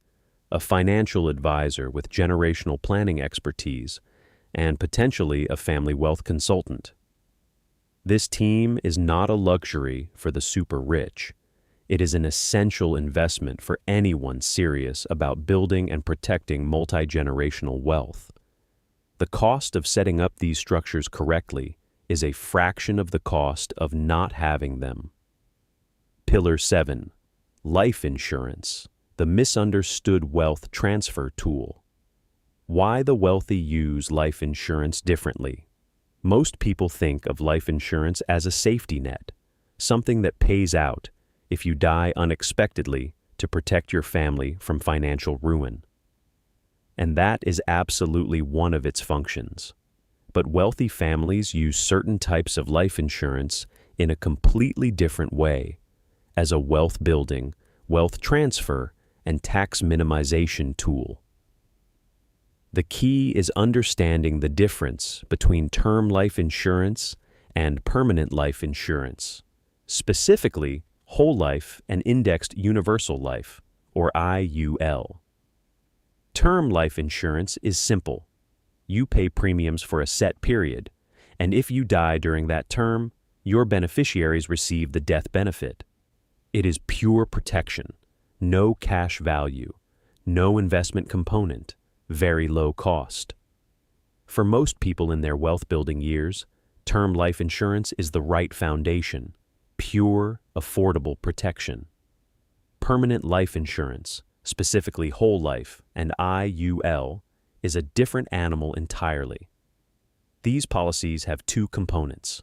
a financial advisor with generational planning expertise, and potentially a family wealth consultant. This team is not a luxury for the super rich. It is an essential investment for anyone serious about building and protecting multi-generational wealth. The cost of setting up these structures correctly is a fraction of the cost of not having them. Pillar 7. Life insurance, the misunderstood wealth transfer tool. Why the wealthy use life insurance differently. Most people think of life insurance as a safety net, something that pays out if you die unexpectedly to protect your family from financial ruin. And that is absolutely one of its functions. But wealthy families use certain types of life insurance in a completely different way, as a wealth building, wealth transfer, and tax minimization tool. The key is understanding the difference between term life insurance and permanent life insurance, specifically whole life and indexed universal life, or IUL. Term life insurance is simple. You pay premiums for a set period, and if you die during that term, your beneficiaries receive the death benefit. It is pure protection, no cash value, no investment component, very low cost. For most people in their wealth-building years, term life insurance is the right foundation, pure, affordable protection. Permanent life insurance, specifically whole life and IUL, is a different animal entirely. These policies have two components: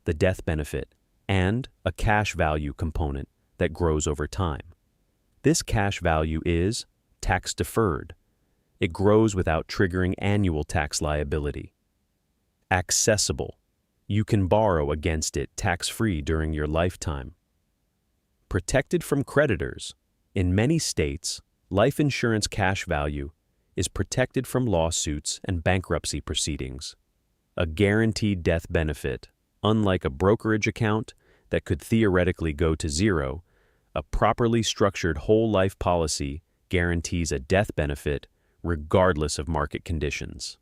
the death benefit and a cash value component that grows over time. This cash value is tax deferred. It grows without triggering annual tax liability. Accessible. You can borrow against it tax-free during your lifetime. Protected from creditors. In many states, life insurance cash value is protected from lawsuits and bankruptcy proceedings. A guaranteed death benefit, unlike a brokerage account that could theoretically go to zero, a properly structured whole life policy guarantees a death benefit regardless of market conditions.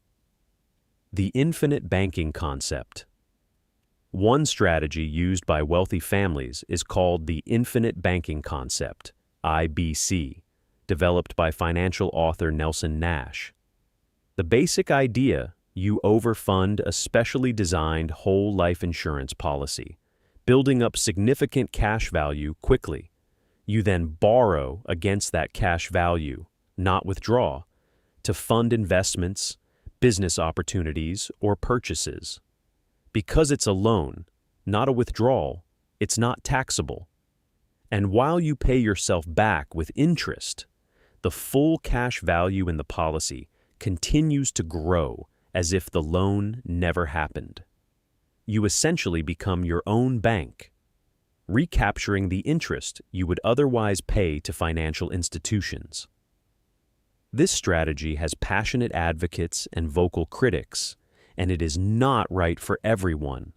The infinite banking concept. One strategy used by wealthy families is called the infinite banking concept, IBC, developed by financial author Nelson Nash. The basic idea: you overfund a specially designed whole life insurance policy, building up significant cash value quickly. You then borrow against that cash value, not withdraw, to fund investments, business opportunities, or purchases. Because it's a loan, not a withdrawal, it's not taxable. And while you pay yourself back with interest, the full cash value in the policy continues to grow as if the loan never happened. You essentially become your own bank, recapturing the interest you would otherwise pay to financial institutions. This strategy has passionate advocates and vocal critics, and it is not right for everyone.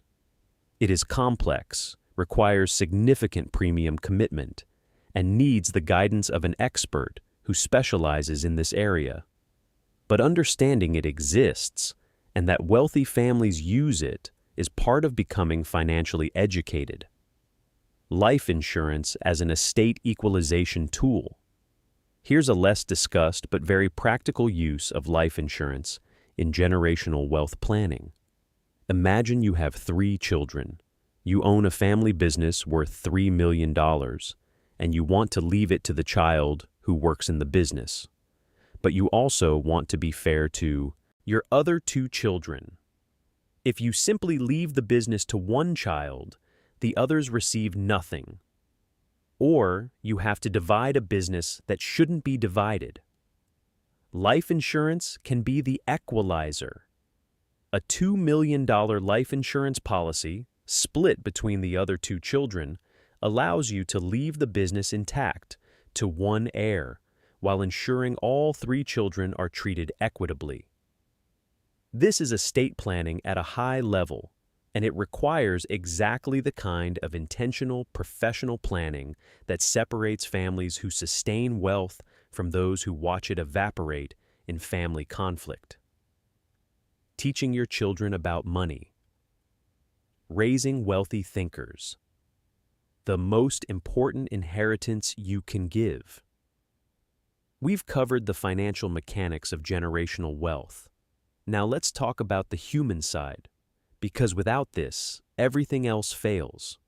It is complex, requires significant premium commitment, and needs the guidance of an expert who specializes in this area. But understanding it exists, and that wealthy families use it, is part of becoming financially educated. Life insurance as an estate equalization tool. Here's a less discussed but very practical use of life insurance in generational wealth planning. Imagine you have 3 children. You own a family business worth $3 million, and you want to leave it to the child who works in the business. But you also want to be fair to your other 2 children. If you simply leave the business to one child, the others receive nothing. Or you have to divide a business that shouldn't be divided. Life insurance can be the equalizer. A $2 million life insurance policy, split between the other 2 children, allows you to leave the business intact to one heir, while ensuring all 3 children are treated equitably. This is estate planning at a high level, and it requires exactly the kind of intentional professional planning that separates families who sustain wealth from those who watch it evaporate in family conflict. Teaching your children about money. Raising wealthy thinkers. The most important inheritance you can give. We've covered the financial mechanics of generational wealth. Now let's talk about the human side, because without this, everything else fails.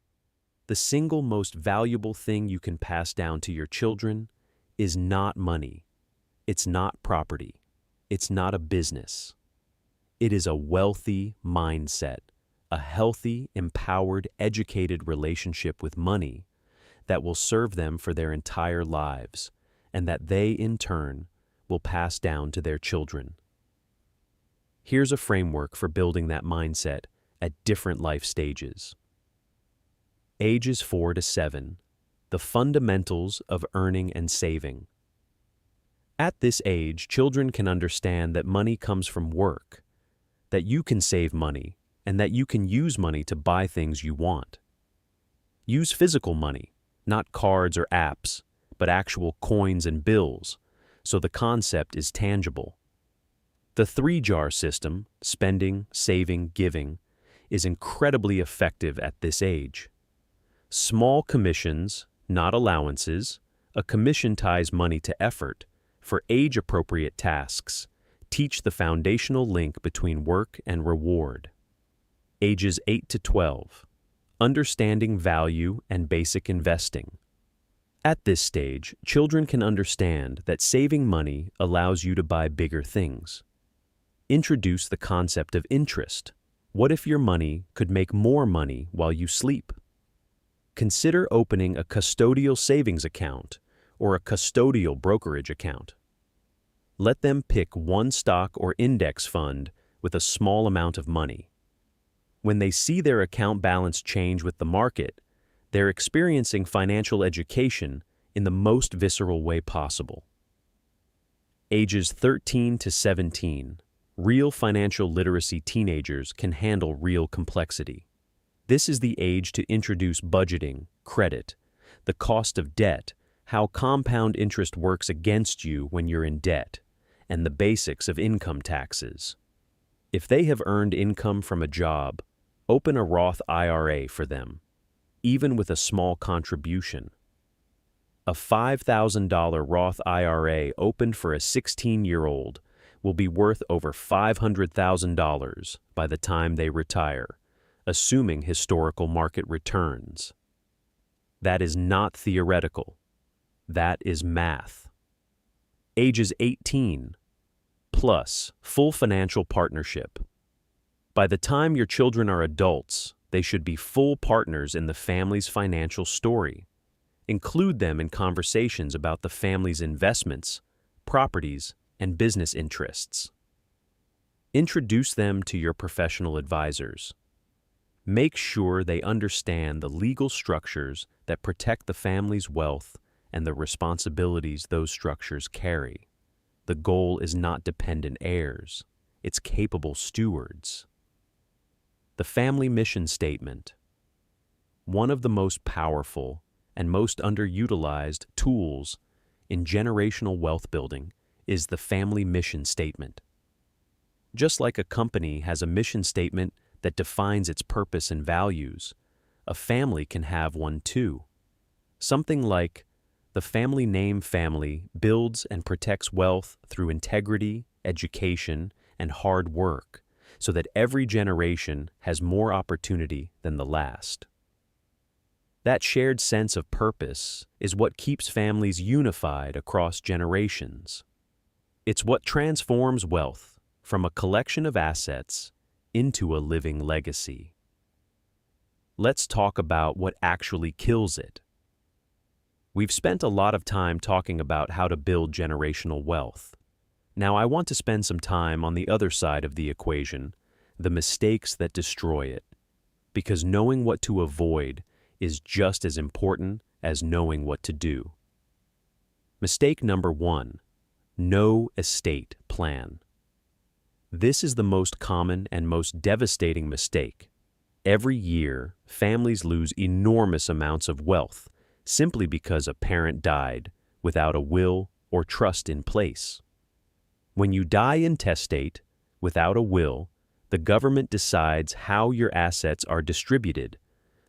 The single most valuable thing you can pass down to your children is not money. It's not property. It's not a business. It is a wealthy mindset, a healthy, empowered, educated relationship with money that will serve them for their entire lives, and that they, in turn, will pass down to their children. Here's a framework for building that mindset at different life stages. Ages 4 to 7, the fundamentals of earning and saving. At this age, children can understand that money comes from work, that you can save money, and that you can use money to buy things you want. Use physical money, not cards or apps, but actual coins and bills, so the concept is tangible. The three-jar system, spending, saving, giving, is incredibly effective at this age. Small commissions, not allowances, a commission ties money to effort for age-appropriate tasks, teach the foundational link between work and reward. Ages 8 to 12, understanding value and basic investing. At this stage, children can understand that saving money allows you to buy bigger things. Introduce the concept of interest. What if your money could make more money while you sleep? Consider opening a custodial savings account or a custodial brokerage account. Let them pick one stock or index fund with a small amount of money. When they see their account balance change with the market, they're experiencing financial education in the most visceral way possible. Ages 13 to 17, real financial literacy teenagers can handle real complexity. This is the age to introduce budgeting, credit, the cost of debt, how compound interest works against you when you're in debt, and the basics of income taxes. If they have earned income from a job, open a Roth IRA for them, even with a small contribution. A $5,000 Roth IRA opened for a 16-year-old will be worth over $500,000 by the time they retire, assuming historical market returns. That is not theoretical. That is math. Ages 18 plus full financial partnership. By the time your children are adults, they should be full partners in the family's financial story. Include them in conversations about the family's investments, properties, and business interests. Introduce them to your professional advisors. Make sure they understand the legal structures that protect the family's wealth and the responsibilities those structures carry. The goal is not dependent heirs, it's capable stewards. The family mission statement. One of the most powerful and most underutilized tools in generational wealth building is the family mission statement. Just like a company has a mission statement that defines its purpose and values, a family can have one too. Something like, the family name family builds and protects wealth through integrity, education, and hard work, so that every generation has more opportunity than the last. That shared sense of purpose is what keeps families unified across generations. It's what transforms wealth from a collection of assets into a living legacy. Let's talk about what actually kills it. We've spent a lot of time talking about how to build generational wealth. Now I want to spend some time on the other side of the equation, the mistakes that destroy it, because knowing what to avoid is just as important as knowing what to do. Mistake number 1, no estate plan. This is the most common and most devastating mistake. Every year, families lose enormous amounts of wealth simply because a parent died without a will or trust in place. When you die intestate, without a will, the government decides how your assets are distributed,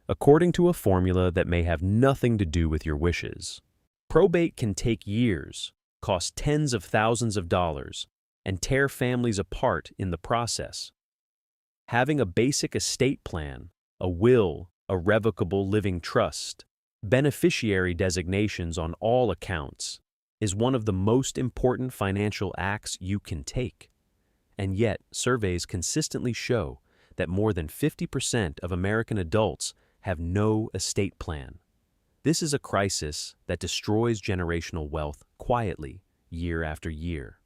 according to a formula that may have nothing to do with your wishes. Probate can take years, cost tens of thousands of dollars, and tear families apart in the process. Having a basic estate plan, a will, a revocable living trust, beneficiary designations on all accounts, is one of the most important financial acts you can take. And yet, surveys consistently show that more than 50% of American adults have no estate plan. This is a crisis that destroys generational wealth quietly, year after year.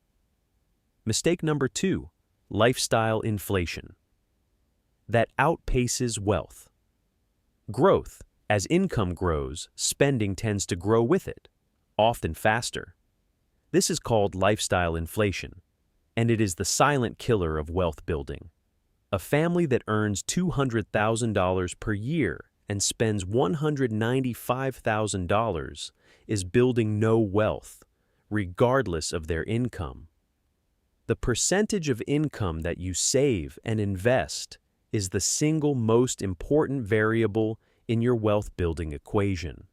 Mistake number 2, lifestyle inflation. That outpaces wealth. Growth. As income grows, spending tends to grow with it, often faster. This is called lifestyle inflation, and it is the silent killer of wealth building. A family that earns $200,000 per year and spends $195,000 is building no wealth, regardless of their income. The percentage of income that you save and invest is the single most important variable in your wealth-building equation.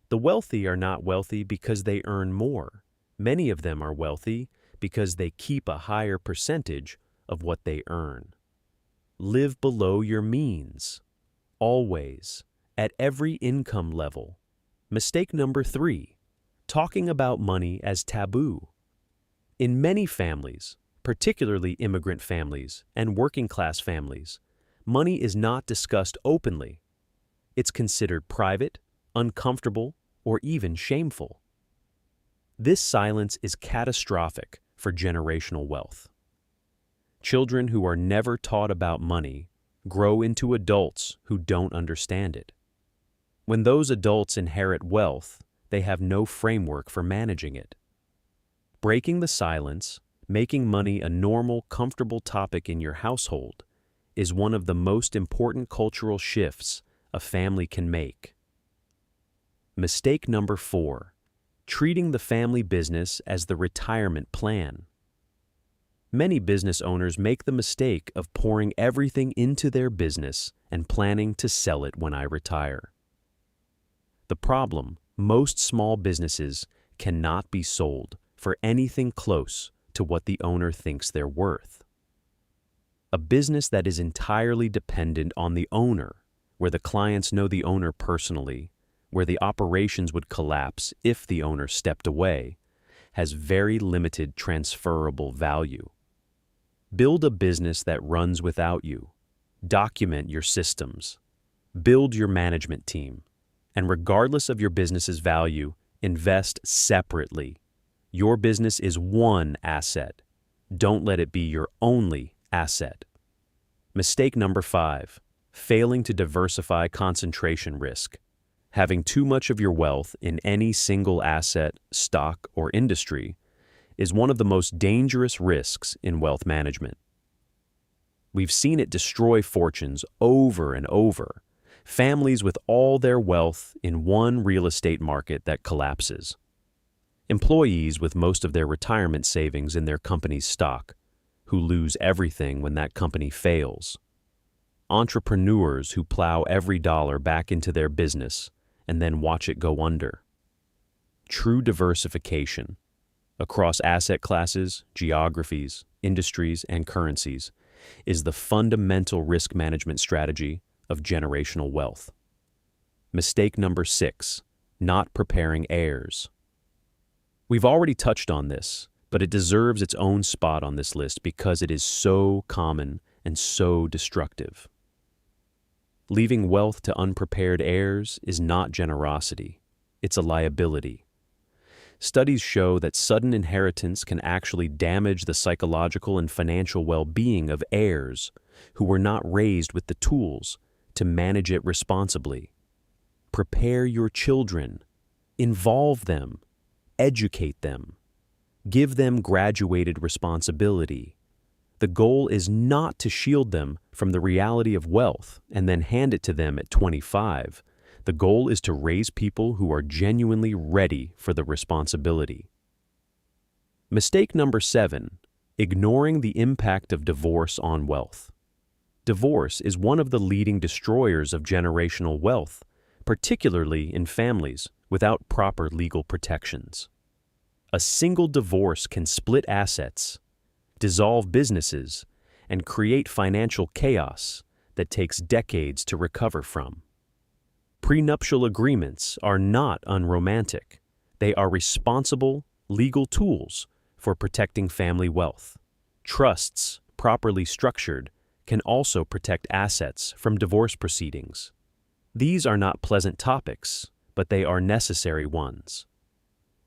The wealthy are not wealthy because they earn more. Many of them are wealthy because they keep a higher percentage of what they earn. Live below your means. Always. At every income level. Mistake number 3, talking about money as taboo. In many families, particularly immigrant families and working-class families, money is not discussed openly. It's considered private, uncomfortable, or even shameful. This silence is catastrophic for generational wealth. Children who are never taught about money grow into adults who don't understand it. When those adults inherit wealth, they have no framework for managing it. Breaking the silence, making money a normal, comfortable topic in your household, is one of the most important cultural shifts a family can make. Mistake number 4, treating the family business as the retirement plan. Many business owners make the mistake of pouring everything into their business and planning to sell it when I retire. The problem, most small businesses cannot be sold for anything close to what the owner thinks they're worth. A business that is entirely dependent on the owner, where the clients know the owner personally, where the operations would collapse if the owner stepped away, has very limited transferable value. Build a business that runs without you. Document your systems. Build your management team. And regardless of your business's value, invest separately. Your business is one asset. Don't let it be your only asset. Mistake number 5, failing to diversify concentration risk. Having too much of your wealth in any single asset, stock, or industry is one of the most dangerous risks in wealth management. We've seen it destroy fortunes over and over. Families with all their wealth in one real estate market that collapses. Employees with most of their retirement savings in their company's stock, who lose everything when that company fails. Entrepreneurs who plow every dollar back into their business and then watch it go under. True diversification across asset classes, geographies, industries, and currencies is the fundamental risk management strategy of generational wealth. Mistake number 6, not preparing heirs. We've already touched on this, but it deserves its own spot on this list because it is so common and so destructive. Leaving wealth to unprepared heirs is not generosity, it's a liability. Studies show that sudden inheritance can actually damage the psychological and financial well-being of heirs who were not raised with the tools to manage it responsibly. Prepare your children, involve them, educate them, give them graduated responsibility. The goal is not to shield them from the reality of wealth and then hand it to them at 25. The goal is to raise people who are genuinely ready for the responsibility. Mistake number 7, ignoring the impact of divorce on wealth. Divorce is one of the leading destroyers of generational wealth, particularly in families without proper legal protections. A single divorce can split assets, dissolve businesses, and create financial chaos that takes decades to recover from. Prenuptial agreements are not unromantic. They are responsible, legal tools for protecting family wealth. Trusts, properly structured, can also protect assets from divorce proceedings. These are not pleasant topics, but they are necessary ones.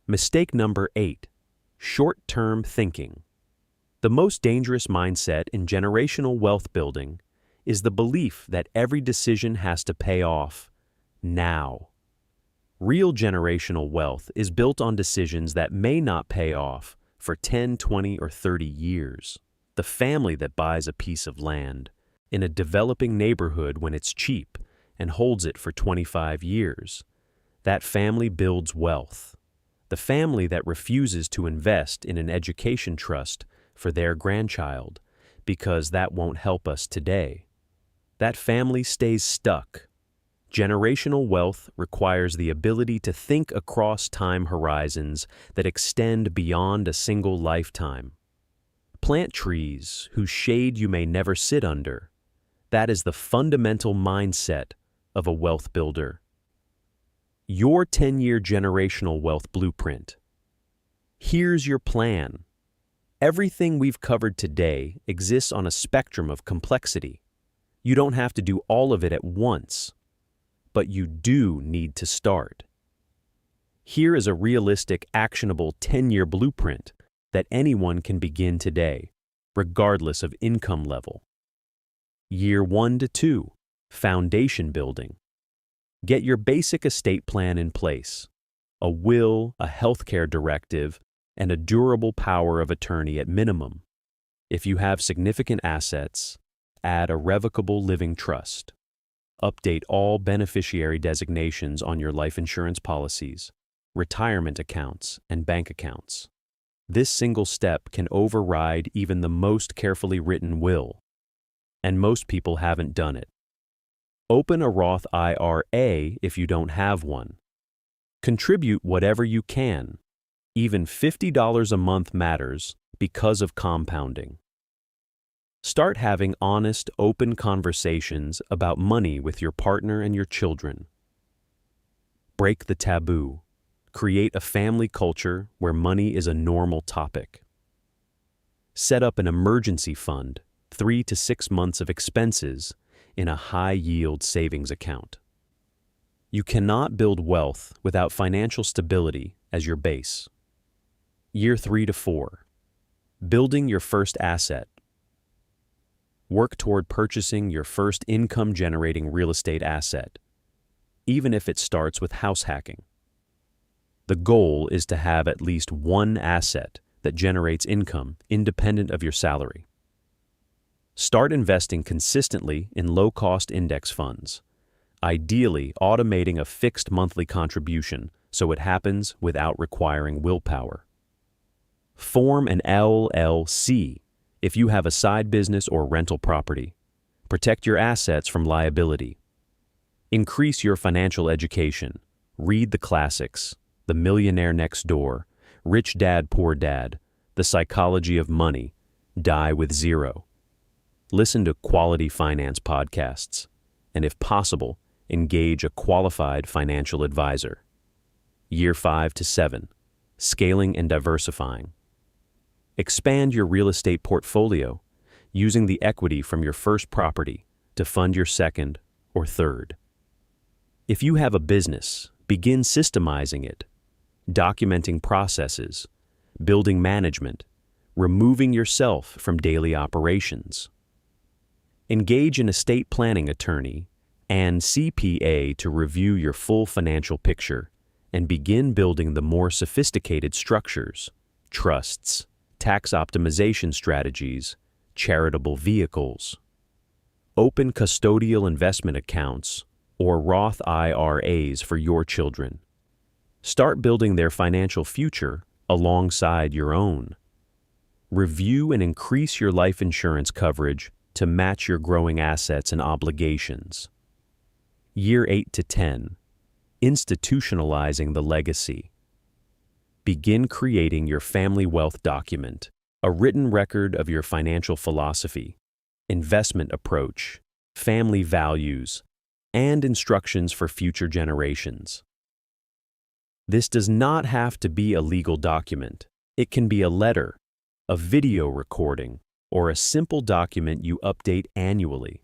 Mistake number 8, short-term thinking. The most dangerous mindset in generational wealth building is the belief that every decision has to pay off now. Real generational wealth is built on decisions that may not pay off for 10, 20, or 30 years. The family that buys a piece of land in a developing neighborhood when it's cheap and holds it for 25 years, that family builds wealth. The family that refuses to invest in an education trust for their grandchild because that won't help us today, that family stays stuck. Generational wealth requires the ability to think across time horizons that extend beyond a single lifetime. Plant trees whose shade you may never sit under. That is the fundamental mindset of a wealth builder. Your 10-year generational wealth blueprint. Here's your plan. Everything we've covered today exists on a spectrum of complexity. You don't have to do all of it at once, but you do need to start. Here is a realistic, actionable 10-year blueprint that anyone can begin today, regardless of income level. Year 1 to 2, foundation building. Get your basic estate plan in place, a will, a healthcare directive, and a durable power of attorney at minimum. If you have significant assets, add a revocable living trust. Update all beneficiary designations on your life insurance policies, retirement accounts, and bank accounts. This single step can override even the most carefully written will, and most people haven't done it. Open a Roth IRA if you don't have one. Contribute whatever you can. Even $50 a month matters because of compounding. Start having honest, open conversations about money with your partner and your children. Break the taboo. Create a family culture where money is a normal topic. Set up an emergency fund, 3 to 6 months of expenses in a high-yield savings account. You cannot build wealth without financial stability as your base. Year 3 to 4. Building your first asset. Work toward purchasing your first income-generating real estate asset, even if it starts with house hacking. The goal is to have at least one asset that generates income independent of your salary. Start investing consistently in low-cost index funds, ideally automating a fixed monthly contribution so it happens without requiring willpower. Form an LLC if you have a side business or rental property. Protect your assets from liability. Increase your financial education. Read the classics, The Millionaire Next Door, Rich Dad, Poor Dad, The Psychology of Money, Die with Zero. Listen to quality finance podcasts, and if possible, engage a qualified financial advisor. Year 5 to 7, scaling and diversifying. Expand your real estate portfolio, using the equity from your first property to fund your second or third. If you have a business, begin systemizing it, documenting processes, building management, removing yourself from daily operations. Engage an estate planning attorney and CPA to review your full financial picture and begin building the more sophisticated structures, trusts, tax optimization strategies, charitable vehicles. Open custodial investment accounts or Roth IRAs for your children. Start building their financial future alongside your own. Review and increase your life insurance coverage to match your growing assets and obligations. Year 8 to 10, institutionalizing the legacy. Begin creating your family wealth document, a written record of your financial philosophy, investment approach, family values, and instructions for future generations. This does not have to be a legal document. It can be a letter, a video recording, or a simple document you update annually.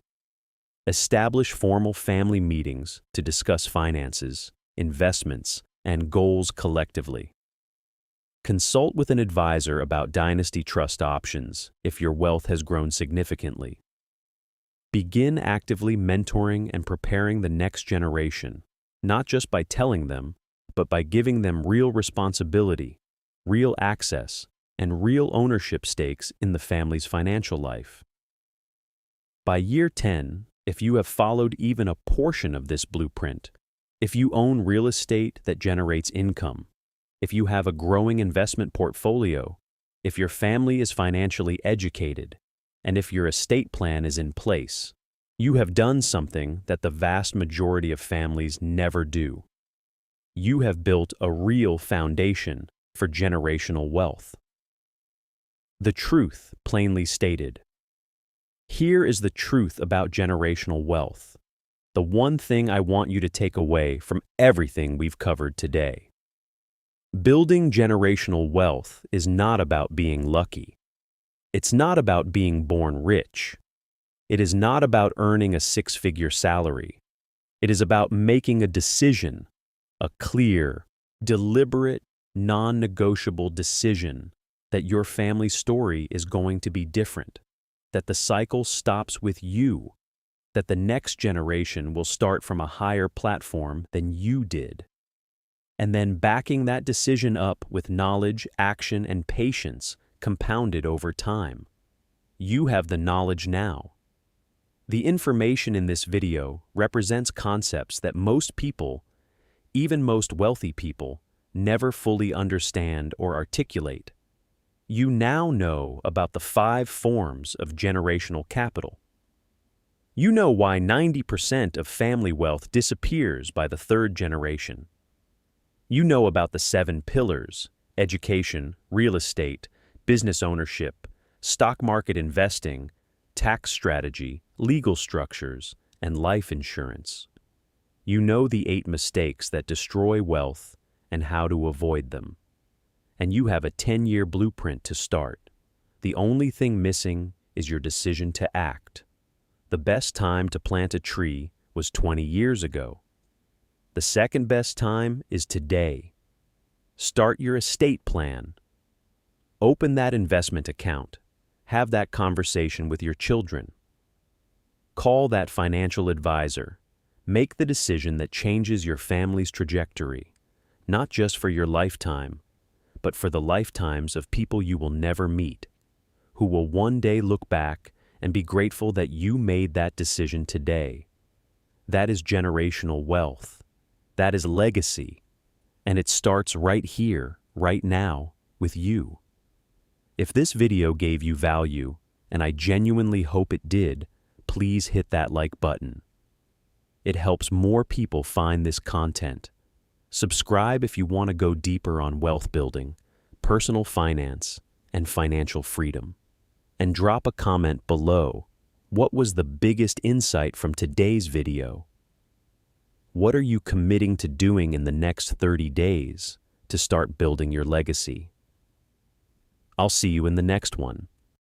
Establish formal family meetings to discuss finances, investments, and goals collectively. Consult with an advisor about dynasty trust options if your wealth has grown significantly. Begin actively mentoring and preparing the next generation, not just by telling them, but by giving them real responsibility, real access, and real ownership stakes in the family's financial life. By year 10, if you have followed even a portion of this blueprint, if you own real estate that generates income, if you have a growing investment portfolio, if your family is financially educated, and if your estate plan is in place, you have done something that the vast majority of families never do. You have built a real foundation for generational wealth. The truth plainly stated. Here is the truth about generational wealth. The one thing I want you to take away from everything we've covered today. Building generational wealth is not about being lucky. It's not about being born rich. It is not about earning a six-figure salary. It is about making a decision, a clear, deliberate, non-negotiable decision that your family story is going to be different, that the cycle stops with you, that the next generation will start from a higher platform than you did. And then backing that decision up with knowledge, action, and patience compounded over time. You have the knowledge now. The information in this video represents concepts that most people, even most wealthy people, never fully understand or articulate. You now know about the 5 forms of generational capital. You know why 90% of family wealth disappears by the 3rd generation. You know about the 7 pillars: education, real estate, business ownership, stock market investing, tax strategy, legal structures, and life insurance. You know the 8 mistakes that destroy wealth and how to avoid them. And you have a 10-year blueprint to start. The only thing missing is your decision to act. The best time to plant a tree was 20 years ago. The second best time is today. Start your estate plan. Open that investment account. Have that conversation with your children. Call that financial advisor. Make the decision that changes your family's trajectory, not just for your lifetime, but for the lifetimes of people you will never meet, who will one day look back and be grateful that you made that decision today. That is generational wealth. That is legacy. And it starts right here, right now, with you. If this video gave you value, and I genuinely hope it did, please hit that like button. It helps more people find this content. Subscribe if you want to go deeper on wealth building, personal finance, and financial freedom. And drop a comment below. What was the biggest insight from today's video? What are you committing to doing in the next 30 days to start building your legacy? I'll see you in the next one.